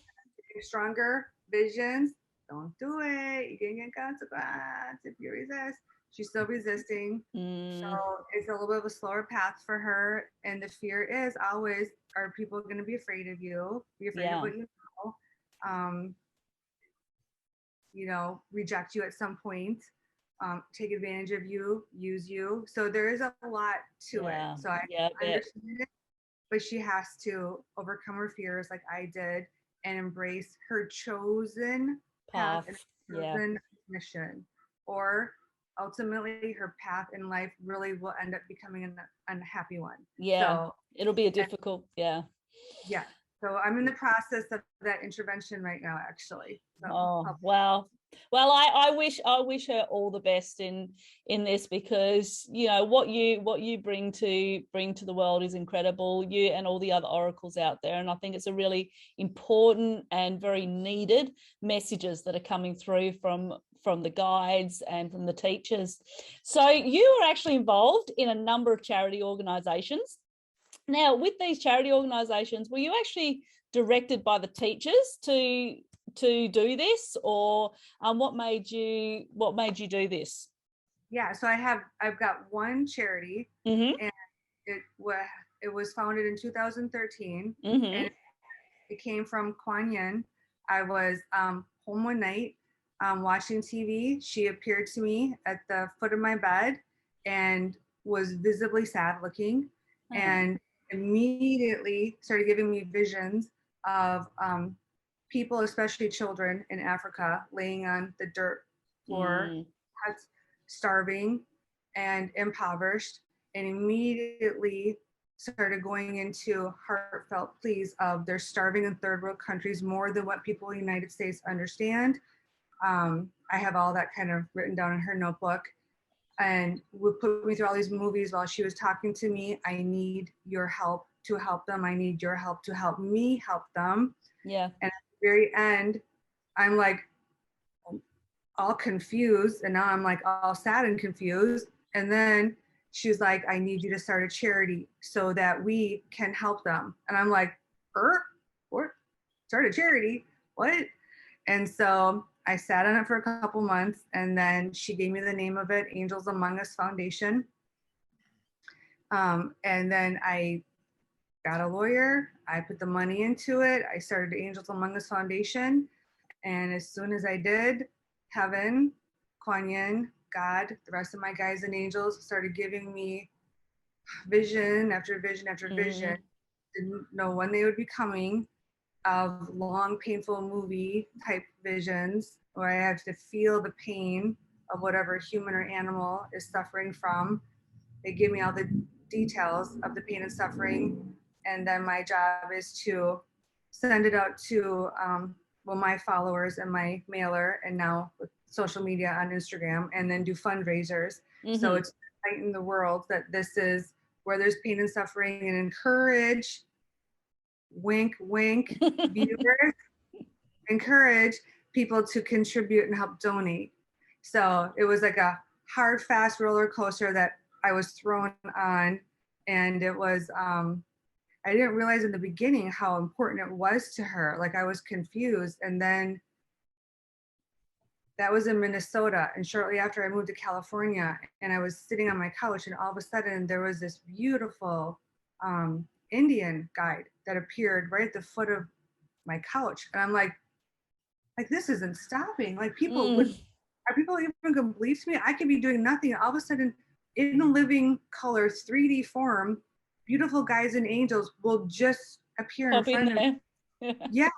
Stronger visions. Don't do it. You can get consequences if you resist. She's still resisting. So it's a little bit of a slower path for her. And the fear is always, are people going to be afraid of you? Be afraid of what you know. Reject you at some point. Take advantage of you, use you. So there is a lot to it. So I understand it. But she has to overcome her fears like I did, and embrace her chosen path and chosen mission. Or ultimately her path in life really will end up becoming an unhappy one. So it'll be a difficult, so I'm in the process of that intervention right now, actually. So, wow. Well, I wish her all the best in this, because you know what you bring to the world is incredible, you and all the other oracles out there. And I think it's a really important and very needed messages that are coming through from the guides and from the teachers. So you are actually involved in a number of charity organizations. Now, with these charity organizations, were you actually directed by the teachers to do this, or what made you do this? Yeah, so I've got one charity, and it was founded in 2013, and it came from Kuan Yin. I was home one night watching TV. She appeared to me at the foot of my bed and was visibly sad looking and immediately started giving me visions of people, especially children in Africa, laying on the dirt floor, starving and impoverished, and immediately started going into heartfelt pleas of they're starving in third world countries more than what people in the United States understand. I have all that kind of written down in her notebook, and would put me through all these movies while she was talking to me. I need your help to help them. I need your help to help me help them. Yeah. And at the very end, I'm like all confused, and now I'm like all sad and confused. And then she's like, I need you to start a charity so that we can help them. And I'm like, what? Start a charity? What? And so I sat on it for a couple months, and then she gave me the name of it, Angels Among Us Foundation. And then I got a lawyer. I put the money into it. I started Angels Among Us Foundation. And as soon as I did, heaven, Kuan Yin, God, the rest of my guides and angels started giving me vision after vision after vision. Didn't know when they would be coming, of long, painful movie type visions where I have to feel the pain of whatever human or animal is suffering from. They give me all the details of the pain and suffering. And then my job is to send it out to my followers and my mailer, and now with social media on Instagram, and then do fundraisers. So it's in the world that this is where there's pain and suffering, and encourage, wink, wink, viewers, encourage people to contribute and help donate. So it was like a hard, fast roller coaster that I was thrown on. And it was, I didn't realize in the beginning how important it was to her. Like I was confused. And then that was in Minnesota. And shortly after I moved to California, and I was sitting on my couch, and all of a sudden there was this beautiful Indian guide that appeared right at the foot of my couch. And I'm like this isn't stopping. Like are people even gonna believe me? I could be doing nothing. All of a sudden, in a living color, 3D form, beautiful guides and angels will just appear in front of me. Yeah.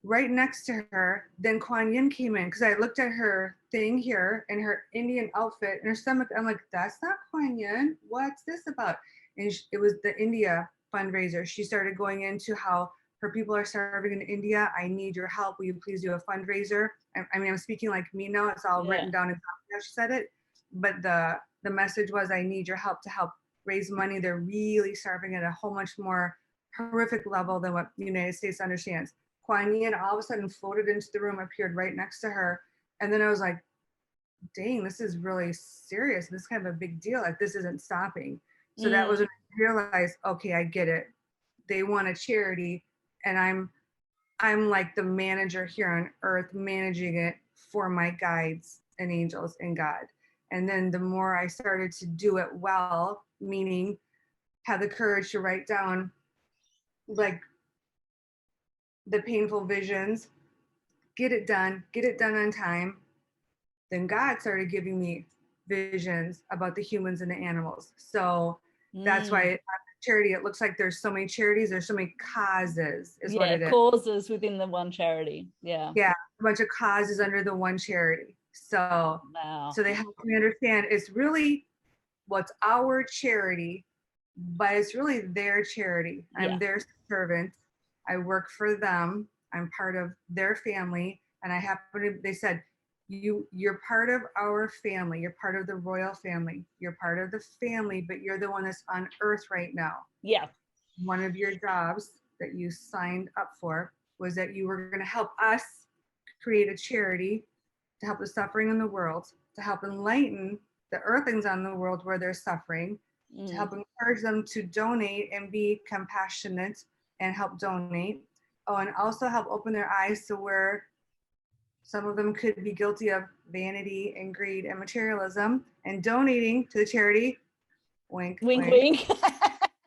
Right next to her. Then Kuan Yin came in, because I looked at her thing here in her Indian outfit and her stomach. I'm like, that's not Kuan Yin. What's this about? And it was the India fundraiser. She started going into how her people are starving in India. I need your help. Will you please do a fundraiser? I mean, I'm speaking like me now. It's all written down in how she said it. But the message was, I need your help to help raise money. They're really starving at a whole much more horrific level than what the United States understands. Kuan Yin all of a sudden floated into the room, appeared right next to her. And then I was like, dang, this is really serious. This is kind of a big deal. Like this isn't stopping. So that was when I realized, okay, I get it. They want a charity, and I'm like the manager here on earth, managing it for my guides and angels and God. And then the more I started to do it well, meaning have the courage to write down like the painful visions, get it done on time, then God started giving me visions about the humans and the animals. So that's why charity, it looks like there's so many charities, there's so many causes is what it is. Causes within the one charity. Yeah, a bunch of causes under the one charity. So so they help me understand it's really what's our charity, but it's really their charity. I'm their servant. I work for them. I'm part of their family, and I happen to, they said, you're part of our family. You're part of the royal family. You're part of the family, but you're the one that's on earth right now. Yeah. One of your jobs that you signed up for was that you were going to help us create a charity to help the suffering in the world, to help enlighten the earthlings on the world where they're suffering, to help encourage them to donate and be compassionate and help donate. Oh, and also help open their eyes to where some of them could be guilty of vanity and greed and materialism, and donating to the charity, wink, wink, wink,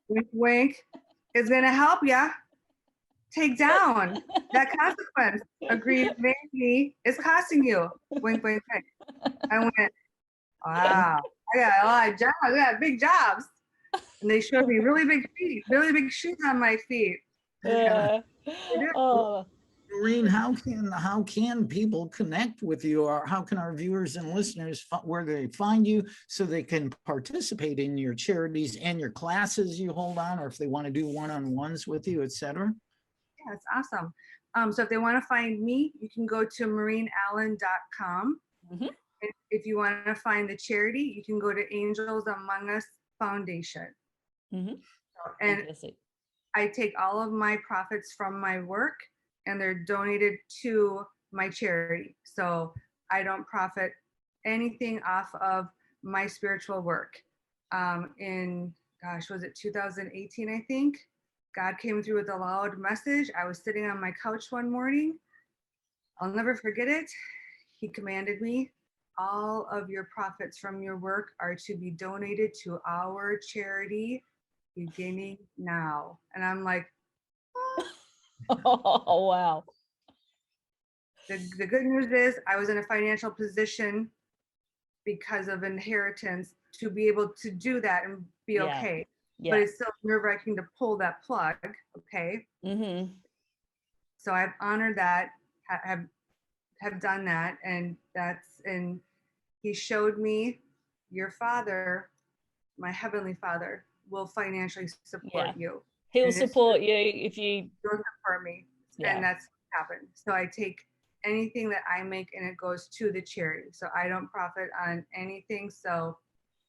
wink, wink, is going to help you take down that consequence of greed. Vanity is costing you, wink, wink, wink. I went, wow, I got a lot of jobs. I got big jobs. And they showed me really big feet, really big shoes on my feet. Yeah. Oh, Maureen, how can people connect with you, or how can our viewers and listeners where they find you so they can participate in your charities and your classes you hold on, or if they want to do one-on-ones with you, etc.? Yeah, it's awesome. So if they want to find me, you can go to maureenallen.com. mhm. If you want to find the charity, you can go to Angels Among Us Foundation. Mhm. And Fantastic. I take all of my profits from my work and they're donated to my charity. So I don't profit anything off of my spiritual work. Was it 2018, I think? God came through with a loud message. I was sitting on my couch one morning. I'll never forget it. He commanded me, all of your profits from your work are to be donated to our charity beginning now. And I'm like, Oh, wow. the good news is I was in a financial position because of inheritance to be able to do that and be Yeah. okay. Yeah. But it's still nerve-wracking to pull that plug, okay? Mhm. So I've honored that, have done that, and he showed me your father, my heavenly father, will financially support Yeah. you. He'll And it's support you if you. He'll support me, Yeah. and that's what happened. So I take anything that I make and it goes to the charity. So I don't profit on anything. So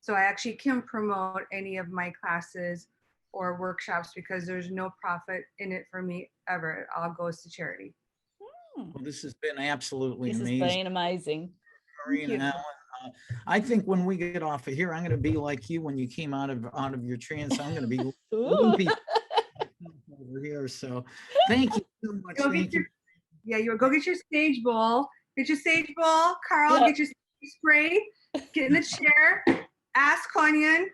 I actually can promote any of my classes or workshops because there's no profit in it for me ever. It all goes to charity. Well, this has been absolutely This has amazing. been amazing. Maureen Allen. I think when we get off of here, I'm going to be like you when you came out of your trance. I'm going to be loopy over here. So thank you so much. Thank you. Yeah, you go get your sage bowl. Get your sage bowl, Carl. Yep. Get your spray. Get in the chair. Ask Kuan Yin.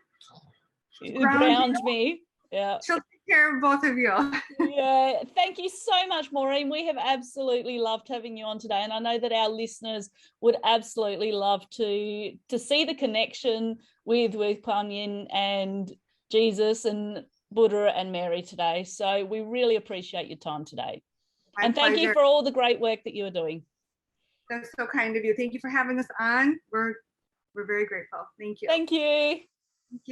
Ground me. Yeah. She'll take care of both of you. Yeah. Thank you so much, Maureen. We have absolutely loved having you on today. And I know that our listeners would absolutely love to see the connection with Kuan Yin and Jesus and Buddha and Mary today. So we really appreciate your time today. My Thank pleasure. you for all the great work that you are doing. That's so kind of you. Thank you for having us on. We're very grateful. Thank you. Thank you.